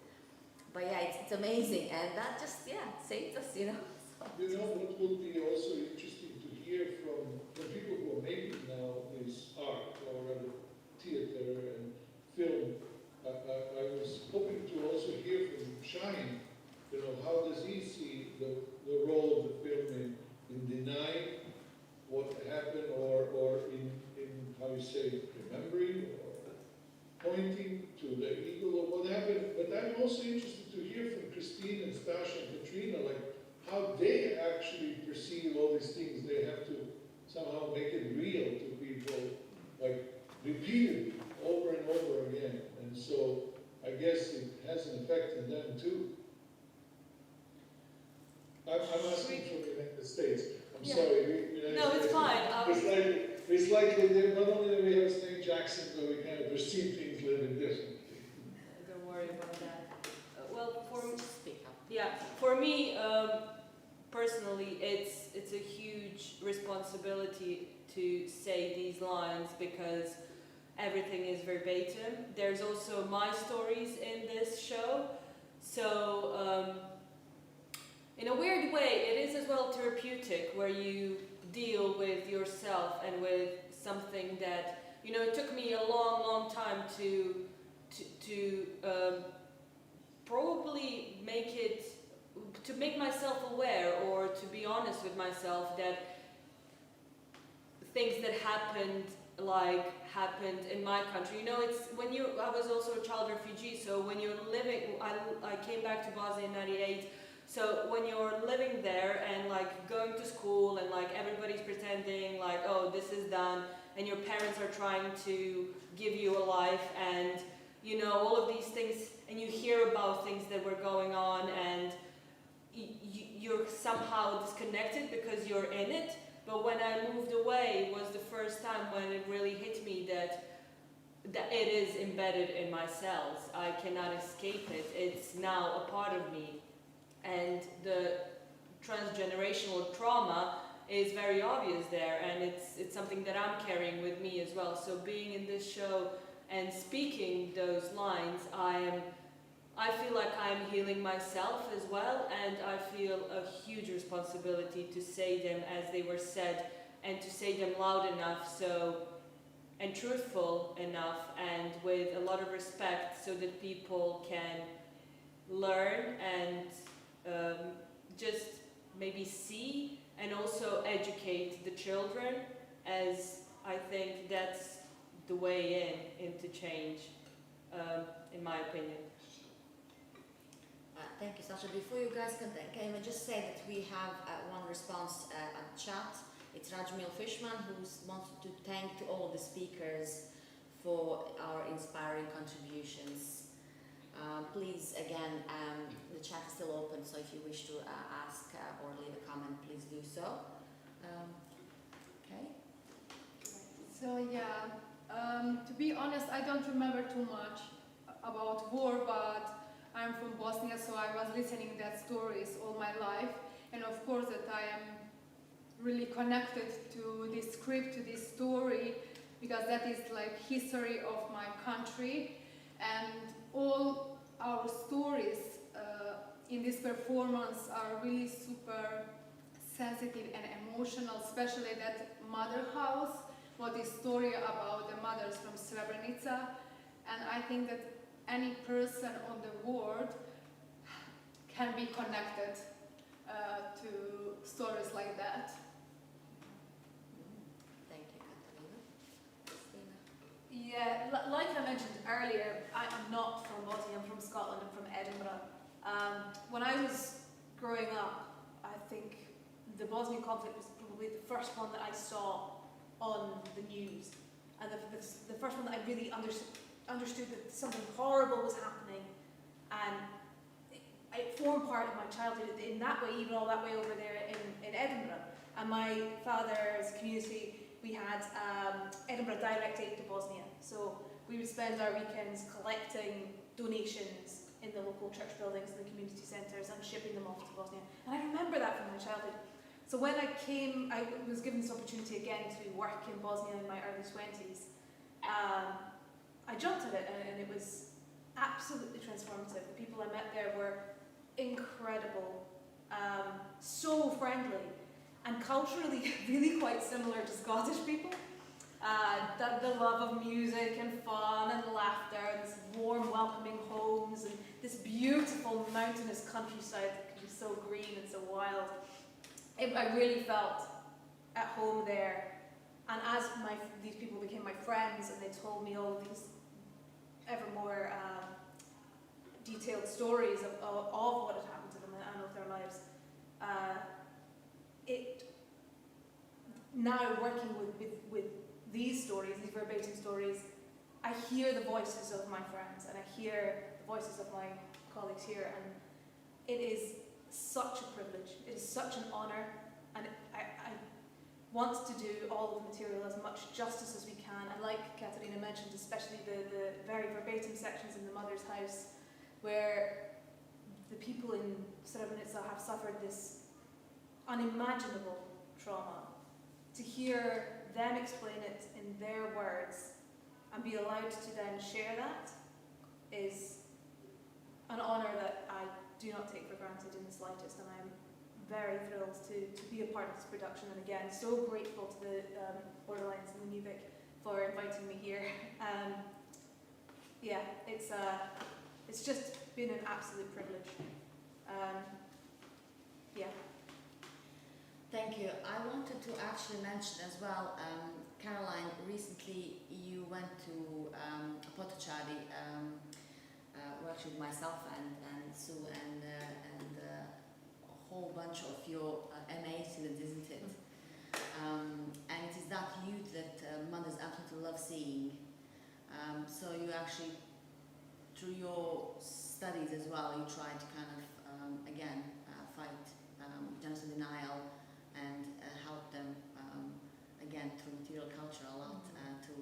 But yeah, it's amazing, and that just, yeah, saved us, you know. So. You know, what would be also interesting to hear from people who are making now is art, or rather theater and film. I was hoping to also hear from Shine, you know, how does he see the role of the film in denying what happened, or in how you say, remembering, or pointing to the eagle of what happened. But I'm also interested to hear from Christine and Stasha and Katrina, like how they actually perceive all these things. They have to somehow make it real to people, like repeatedly, over and over again. And so I guess it has an effect on them too. I'm asking from the United States. I'm sorry. No, it's fine. It's likely that not only do we have Snake Jackson, but we kind of perceive things a little bit differently. Don't worry about that. Well, Speak up. for me, personally, it's a huge responsibility to say these lines, because everything is verbatim. There's also my stories in this show, so in a weird way, it is as well therapeutic, where you deal with yourself and with something that, you know, it took me a long time to probably make myself aware, or to be honest with myself, that things that happened in my country, you know, it's when I was also a child refugee, so when you're living, I came back to Bosnia in '98. So when you're living there and like going to school, and like everybody's pretending like, oh, this is done, and your parents are trying to give you a life, and you know, all of these things, and you hear about things that were going on, and you're somehow disconnected because you're in it. But when I moved away was the first time when it really hit me that it is embedded in my cells. I cannot escape it. It's now a part of me. And the transgenerational trauma is very obvious there, and it's something that I'm carrying with me as well. So being in this show and speaking those lines, I feel like I'm healing myself as well, and I feel a huge responsibility to say them as they were said, and to say them loud enough, and truthful enough, and with a lot of respect, so that people can learn and just maybe see, and also educate the children, as I think that's the way into change, in my opinion. Thank you, Sasha. Before you guys can I just say that we have one response at chat. It's Rajmil Fishman, who wants to thank all the speakers for our inspiring contributions. Please, again, the chat is still open, so if you wish to ask or leave a comment, please do so. Okay. So yeah, to be honest, I don't remember too much about war, but I'm from Bosnia, so I was listening that stories all my life, and of course that I am really connected to this script, to this story, because that is like history of my country, and all our stories in this performance are really super sensitive and emotional, especially that mother house, what is story about the mothers from Srebrenica, and I think that any person on the world can be connected to stories like that. Thank you, Katarina. Christina? Yeah, like I mentioned earlier, I am not from Bosnia, I'm from Scotland, I'm from Edinburgh. When I was growing up, I think the Bosnian conflict was probably the first one that I saw on the news, and the first one that I really understood that something horrible was happening, and it formed part of my childhood in that way, even all that way over there in Edinburgh. And my father's community, we had Edinburgh Direct Aid to Bosnia, so we would spend our weekends collecting donations in the local church buildings and the community centres and shipping them off to Bosnia. And I remember that from my childhood. So when I was given this opportunity again to work in Bosnia in my early 20s. I jumped at it, and it was absolutely transformative. The people I met there were incredible, so friendly, and culturally really quite similar to Scottish people. The love of music and fun and laughter, and this warm, welcoming homes, and this beautiful mountainous countryside that can be so green and so wild. I really felt at home there. And as these people became my friends, and they told me all these ever more detailed stories of what had happened to them and of their lives, now working with these stories, these verbatim stories, I hear the voices of my friends, and I hear the voices of my colleagues here, and it is such a privilege, it is such an honour, and I want to do all of the material as much justice as we can, and like Katarina mentioned, especially the very verbatim sections in the mother's house, where the people in Srebrenica have suffered this unimaginable trauma. To hear them explain it in their words and be allowed to then share that is an honour that I do not take for granted in the slightest, and I'm very thrilled to be a part of this production, and again, so grateful to the Borderlines and the New Vic for inviting me here. Yeah, it's just been an absolute privilege. Yeah. Thank you. I wanted to actually mention as well, Caroline, recently you went to Potocari, actually with myself and Sue and a whole bunch of your MA students, isn't it? And it is that youth that mothers absolutely love seeing. So you actually, through your studies as well, you try to kind of, again, fight genocide denial and help them, again, through material culture a lot, to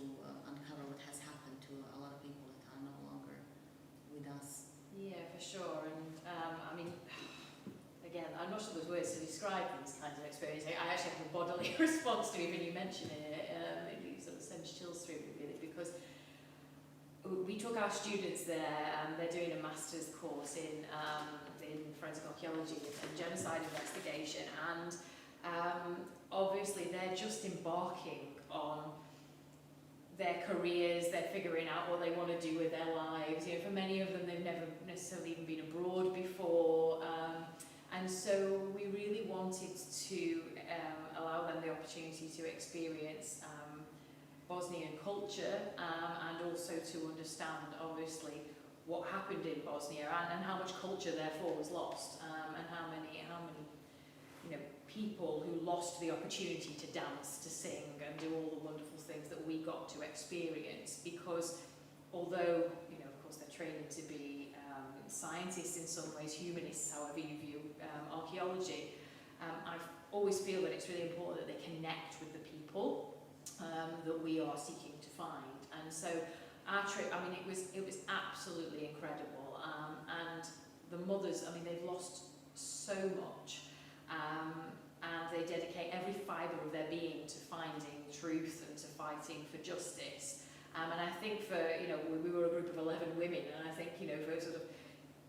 uncover what has happened to a lot of people that are no longer with us. Yeah, for sure. And I mean, again, I'm not sure there's words to describe these kinds of experiences. I actually have a bodily response to it when you mention it. It sort of sends chills through me, really, because we took our students there, and they're doing a master's course in forensic archaeology and genocide investigation, and obviously they're just embarking on their careers, they're figuring out what they want to do with their lives. You know, for many of them, they've never necessarily even been abroad before, and so we really wanted to allow them the opportunity to experience Bosnian culture, and also to understand, obviously, what happened in Bosnia, and how much culture therefore was lost, and how many people who lost the opportunity to dance, to sing, and do all the wonderful things that we got to experience. Because although, of course, they're training to be scientists in some ways, humanists, however you view archaeology, I always feel that it's really important that they connect with the people that we are seeking to find. And so our trip, I mean, it was absolutely incredible, and the mothers, I mean, they've lost so much, and they dedicate every fibre of their being to finding truth and to fighting for justice. And I think for, you know, we were a group of 11 women, and I think, you know, for sort of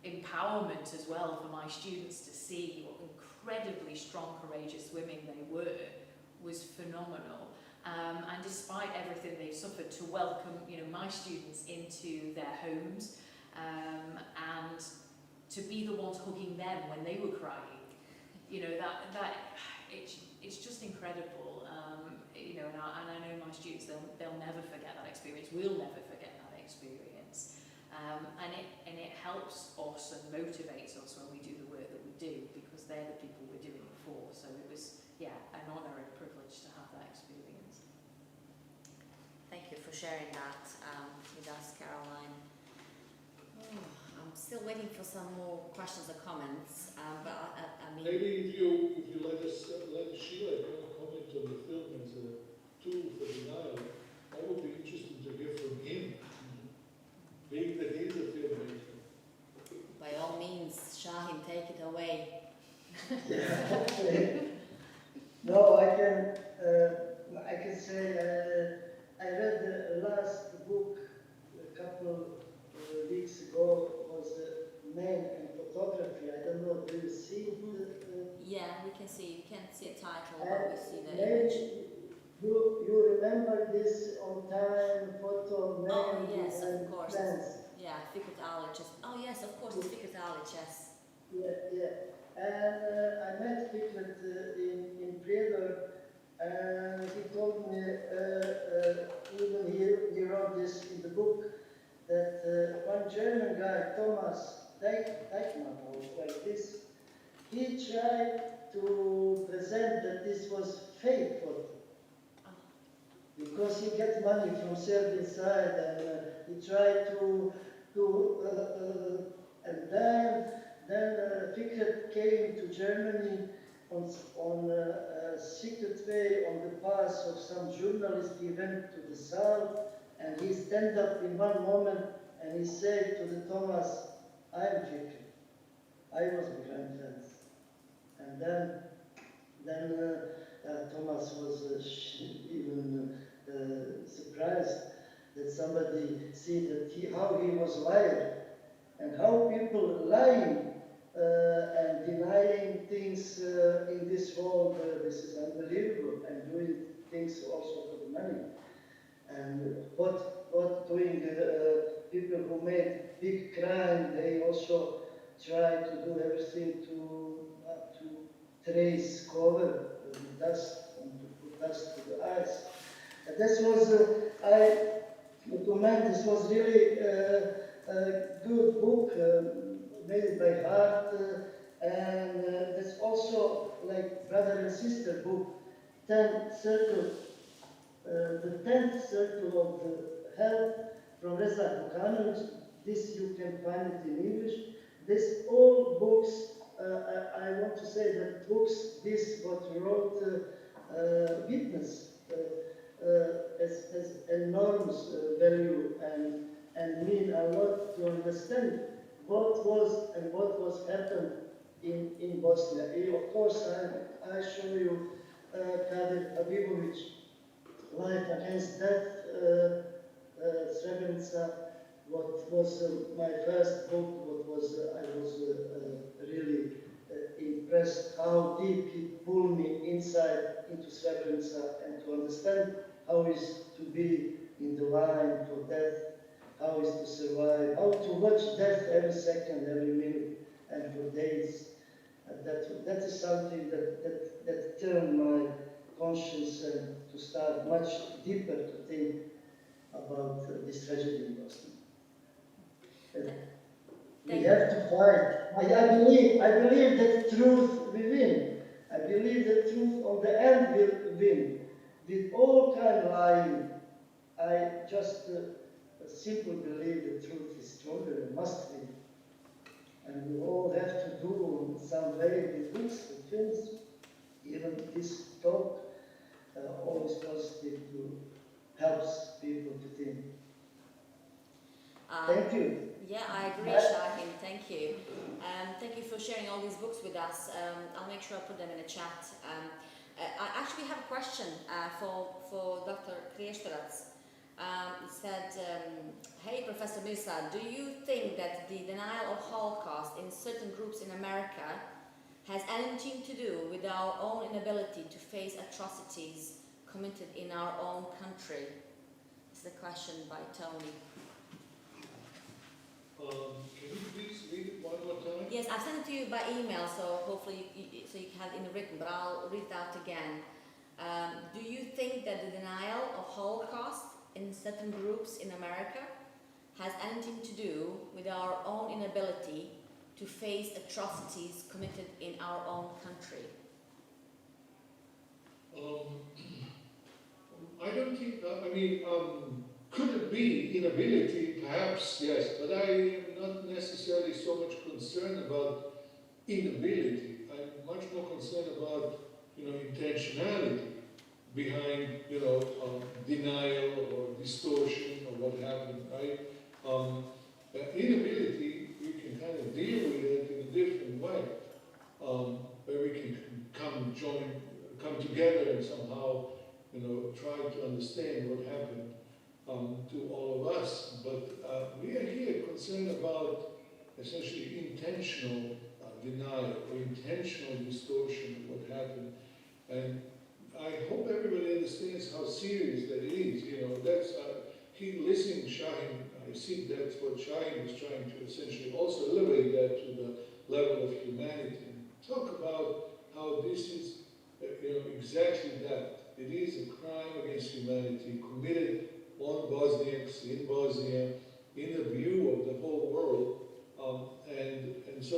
empowerment as well for my students to see what incredibly strong, courageous women they were was phenomenal. And despite everything they've suffered, to welcome, you know, my students into their homes, and to be the ones hugging them when they were crying, you know, it's just incredible. You know, and I know my students, they'll never forget that experience. We'll never forget that experience. And it helps us and motivates us when we do the work that we do, because they're the people we're doing it for. So it was, yeah, an honour and privilege to have that experience. Thank you for sharing that with us, Caroline. I'm still waiting for some more questions or comments, but I mean... Maybe if you let Sheila comment on the film as a tool for denial, that would be interesting to hear from him, being that he's a filmmaker. By all means, Shahin, take it away. No, I can say I read the last book a couple of weeks ago, was Name and Photography. I don't know, do you see it? Yeah, we can see. You can't see a title, but we see the maybe image. You remember this on time photo? Oh yes, of course. Friends. Yeah, Fikret Alic. Oh yes, of course, it's Fikret Alic. Yes. Yeah. And I met Fikret in Prijedor, and he told me, even he wrote this in the book, that one German guy, Thomas Deichmann, was like this, he tried to present that this was fake photo. Because he gets money from Serbian side, and he tried and then Fikret came to Germany on a secret way on the path of some journalist. He went to the south, and he stand up in one moment and he said to the Thomas, "I am Fikret. I was behind fence." And then Thomas was even surprised that somebody see that how he was lying, and how people lying and denying things in this world. This is unbelievable, and doing things also for the money. And what doing people who made big crime, they also try to do everything to trace, cover the dust, and to put dust to the eyes. And this was, I recommend, this was really a good book, made by heart, and it's also like brother and sister book, 10th Circle, the 10th Circle of the Hell from Reza Bukanovic. This you can find it in English. This all books, I want to say that books, this what wrote witness has enormous value and mean a lot to understand what was happened in Bosnia. Of course, I show you Kadir Habibovic, Life Against Death, Srebrenica, what was my first book, what was I was really impressed how deep he pulled me inside into Srebrenica, and to understand how is to be in the line for death, how is to survive, how to watch death every second, every minute, and for days. That is something that turned my conscience and to start much deeper to think about this tragedy in Bosnia. We have to fight. I believe that truth will win. I believe that truth on the end will win. With all kind of lying, I just simply believe the truth is stronger and must win. And we all have to do in some way with books, with films, even this talk, always positive to helps people to think. all these books with us. I'll make sure I put them in the chat. I actually have a question for Dr. Kriesterac. It said, hey Professor Mirza, do you think that the denial of Holocaust in certain groups in America has anything to do with our own inability to face atrocities committed in our own country? This is a question by Tony. Can you please read it one more time? Yes, I sent it to you by email, so hopefully you can have it in written, but I'll read it out again. Do you think that the denial of Holocaust in certain groups in America has anything to do with our own inability to face atrocities committed in our own country? I don't think, could it be inability? Perhaps, yes, but I am not necessarily so much concerned about inability. I'm much more concerned about, intentionality behind, denial or distortion or what happened, right? Inability, we can kind of deal with it in a different way, where we can come together and somehow, try to understand what happened to all of us. But we are here concerned about essentially intentional denial or intentional distortion of what happened. And I hope everybody understands how serious that is. That's keep listening, Shahin. I see that's what Shahin was trying to essentially also elevate that to the level of humanity. And talk about how this is, exactly that. It is a crime against humanity committed on Bosniaks in Bosnia, in the view of the whole world. And so,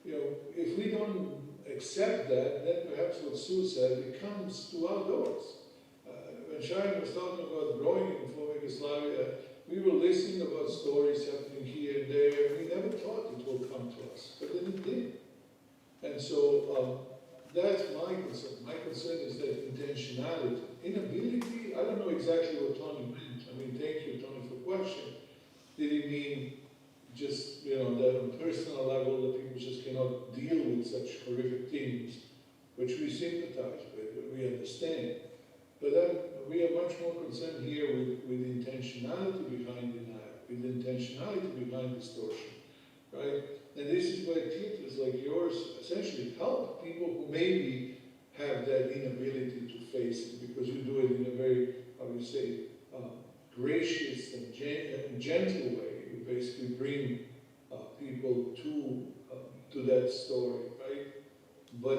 if we don't accept that, then perhaps what Sue said, it comes to our doors. When Shahin was talking about growing in former Yugoslavia, we were listening about stories happening here and there, and we never thought it would come to us, but then it did. And so that's my concern. My concern is that intentionality. Inability, I don't know exactly what Tony meant. Thank you, Tony, for the question. Did he mean just, that on a personal level that people just cannot deal with such horrific things, which we sympathize with, we understand. But then we are much more concerned here with intentionality behind denial, with intentionality behind distortion, right? And this is where theaters like yours essentially help people who maybe have that inability to face it, because you do it in a very, gracious and gentle way. You basically bring people to that story, right? But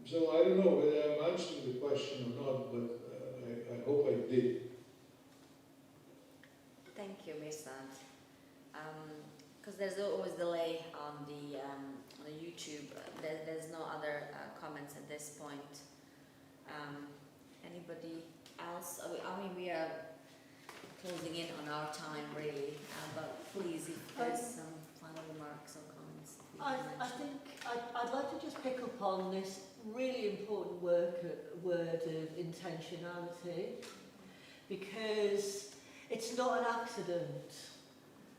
so I don't know whether I'm answering the question or not, but I hope I did. Thank you, Mirza. Because there's always delay on the YouTube. There's no other comments at this point. Anybody else? We are closing in on our time, really. But please, if there's some final remarks or comments. I think I'd like to just pick up on this really important word of intentionality, because it's not an accident.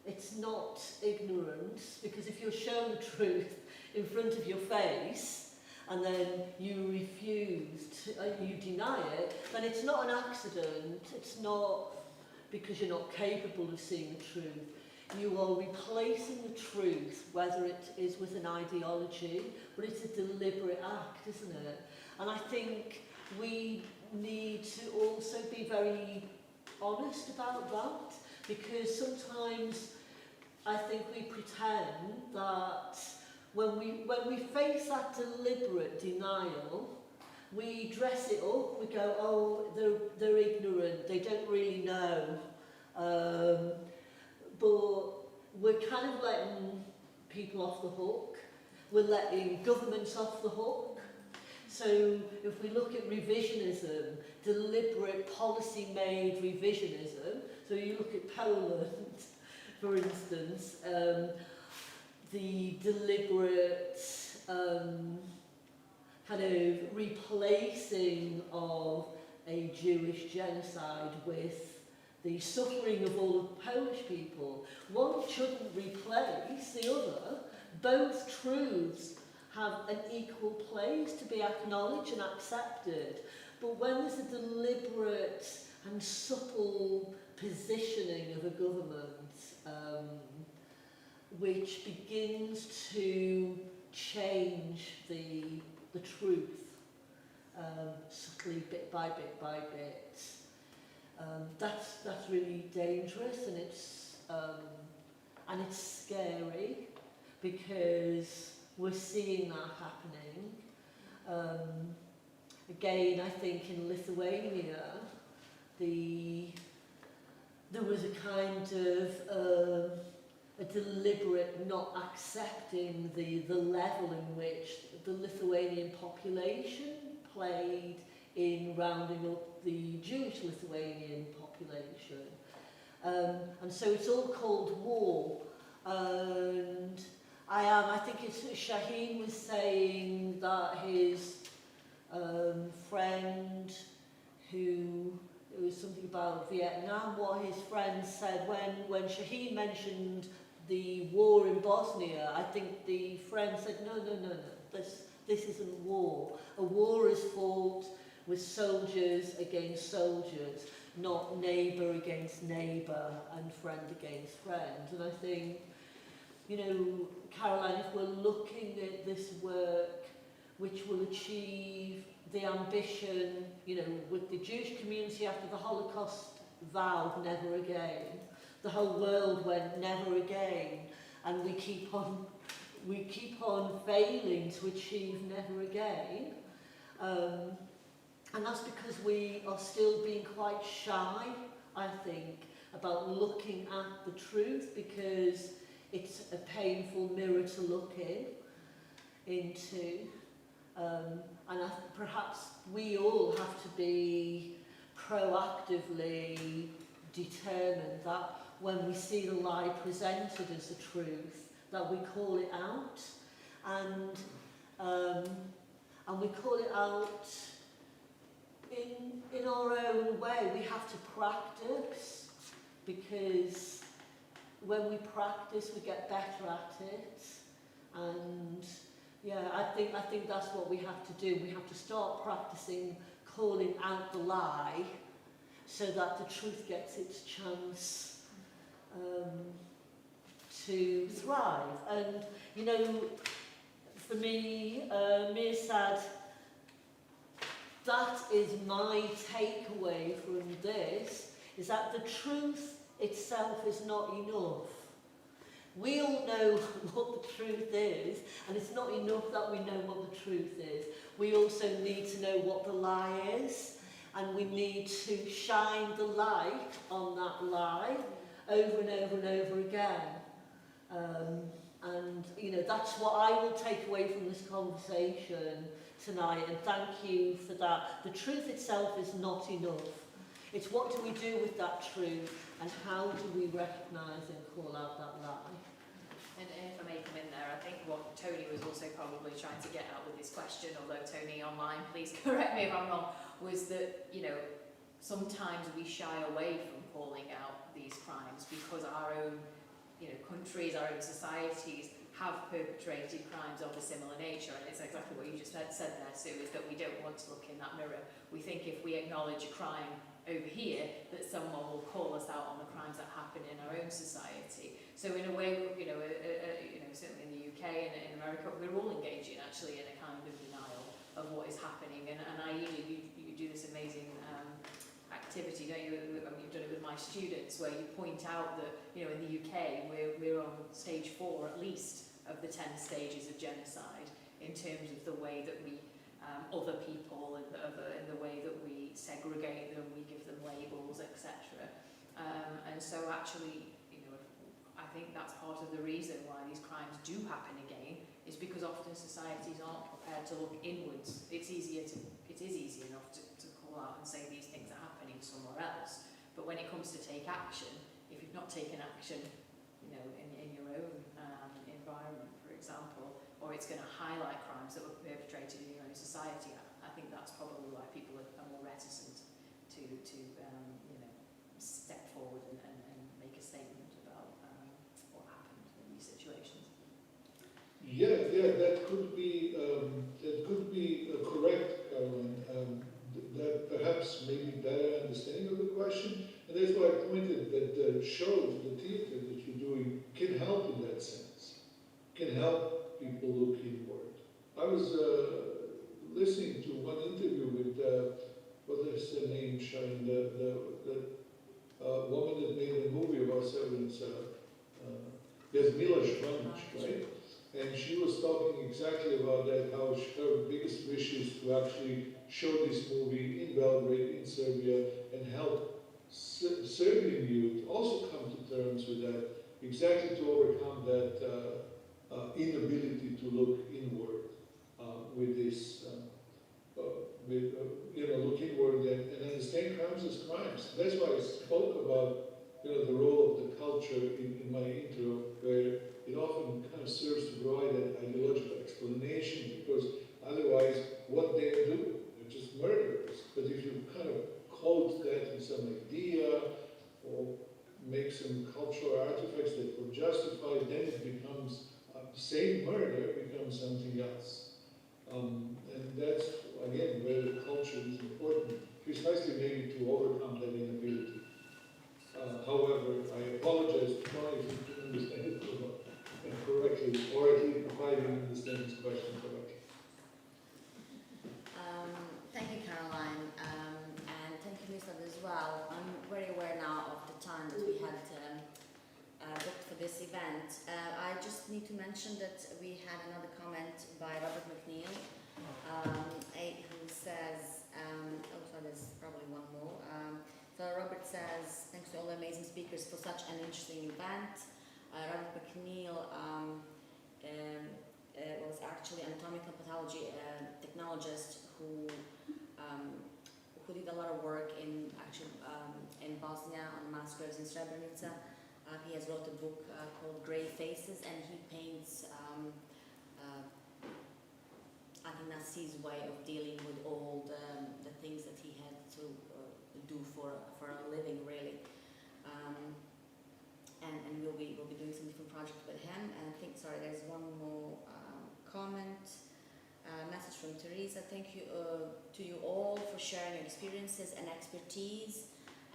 It's not ignorance, because if you're shown the truth in front of your face and then you refuse you deny it, then it's not an accident. It's not because you're not capable of seeing the truth. You are replacing the truth, whether it is with an ideology, but it's a deliberate act, isn't it? And I think we need to also be very honest about that, because sometimes I think we pretend that when we face that deliberate denial, we dress it up, we go, oh, they're ignorant, they don't really know. But we're kind of letting people off the hook. We're letting governments off the hook. So if we look at revisionism, deliberate policy-made revisionism, so you look at Poland, for instance, the deliberate kind of replacing of a Jewish genocide with the suffering of all the Polish people. One shouldn't replace the other, both truths have an equal place to be acknowledged and accepted. But when there's a deliberate and subtle positioning of a government which begins to change the truth subtly, bit by bit by bit, that's really dangerous, and it's scary because we're seeing that happening. Again, I think in Lithuania, there was a kind of a deliberate not accepting the level in which the Lithuanian population played in rounding up the Jewish Lithuanian population. And so it's all called war. And I think it's Shaheen was saying that his friend it was something about Vietnam, what his friend said when Shaheen mentioned the war in Bosnia, I think the friend said, no, this isn't war. A war is fought with soldiers against soldiers, not neighbour against neighbour and friend against friend. And I think, you know, Caroline, if we're looking at this work which will achieve the ambition, you know, with the Jewish community after the Holocaust vowed never again, the whole world went never again, and we keep on failing to achieve never again. And that's because we are still being quite shy, I think, about looking at the truth, because it's a painful mirror to look into. And perhaps we all have to be proactively determined that when we see the lie presented as the truth, that we call it out, and we call it out in our own way. We have to practice, because when we practice, we get better at it. And yeah, I think that's what we have to do. We have to start practicing calling out the lie, so that the truth gets its chance to thrive. And you know, for me, Mirsad, that is my takeaway from this, is that the truth itself is not enough. We all know what the truth is, and it's not enough that we know what the truth is. We also need to know what the lie is, and we need to shine the light on that lie over and over and over again. And you know, that's what I will take away from this conversation tonight, and thank you for that. The truth itself is not enough. It's what do we do with that truth, and how do we recognise and call out that lie? And if I may come in there, I think what Tony was also probably trying to get at with this question, although Tony online, please correct me if I'm wrong, was that, you know, sometimes we shy away from calling out these crimes because our own, you know, countries, our own societies have perpetrated crimes of a similar nature, and it's exactly what you just said there, Sue, is that we don't want to look in that mirror. We think if we acknowledge a crime over here, that someone will call us out on the crimes that happen in our own society. So in a way, you know, certainly in the UK and in America, we're all engaging actually in a kind of denial of what is happening. And you do this amazing activity, don't you? I mean, you've done it with my students, where you point out that, you know, in the UK, we're on stage 4 at least of the 10 stages of genocide in terms of the way that we other people and the way that we segregate them, we give them labels, etc. And so actually, you know, I think that's part of the reason why these crimes do happen again, is because often societies aren't prepared to look inwards. It is easy enough to call out and say these things are happening somewhere else, but when it comes to take action, if you've not taken action, you know, in your own environment, for example, or it's going to highlight crimes that were perpetrated in your own society, I think that's probably why people are more reticent to you know, step forward and make a statement about what happened in these situations. Yeah, that could be correct, Caroline. That perhaps maybe better understanding of the question, and that's why I pointed that the shows, the theater that you're doing, can help in that sense. Can help people look inward. I was listening to one interview with what is her name, Sharon, the woman that made the movie about Severance. Yes, Mila Jovanovic, right? And she was talking exactly about that, how her biggest wish is to actually show this movie in Belgrade, in Serbia, and help Serbian youth also come to terms with that, exactly to overcome that inability to look inward with this, look inward and understand crimes as crimes. That's why I spoke about the role of the culture in my intro, where it often kind of serves to provide an ideological explanation, because otherwise what they do, they're just murderers. But if you kind of code that in some idea or make some cultural artifacts that will justify, then it becomes, the same murder becomes something else. And that's, again, where the culture is important, precisely maybe to overcome that inability. However, I apologize to Tony if you didn't understand it correctly, or at least if I didn't understand this question correctly. Thank you, Caroline, and thank you, Mr. as well. I'm very aware now of the time that we had booked for this event. I just need to mention that we had another comment by Robert McNeil, who says, there's probably one more. So Robert says, thanks to all the amazing speakers for such an interesting event. Robert McNeil was actually an anatomical pathology technologist who did a lot of work in Bosnia on mass graves in Srebrenica. He has wrote a book called Grey Faces, and he paints, I think that's his way of dealing with all the things that he had to do for a living, really. And we'll be doing some different projects with him. And I think, sorry, there's one more comment. Message from Teresa. Thank you to you all for sharing your experiences and expertise,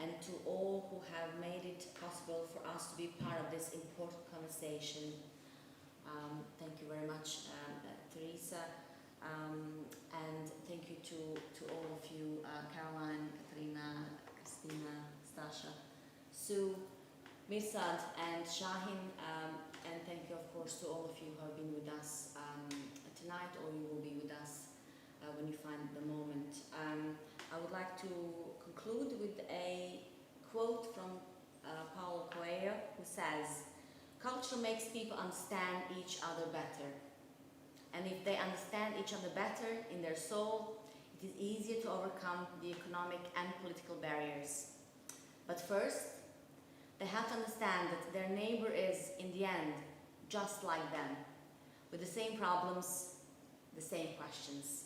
and to all who have made it possible for us to be part of this important conversation. Thank you very much, Teresa. And thank you to all of you, Caroline, Katerina, Christina, Stasha, Sue, Mirsad, and Shahin, and thank you, of course, to all of you who have been with us tonight, or you will be with us when you find the moment. I would like to conclude with a quote from Paulo Coelho, who says, "Culture makes people understand each other better. And if they understand each other better in their soul, it is easier to overcome the economic and political barriers. But first, they have to understand that their neighbor is, in the end, just like them, with the same problems, the same questions."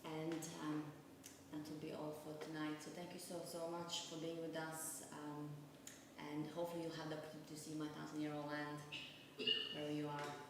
And that will be all for tonight. So thank you so much for being with us, and hopefully you'll have the opportunity to see my 1,000-year-old land wherever you are.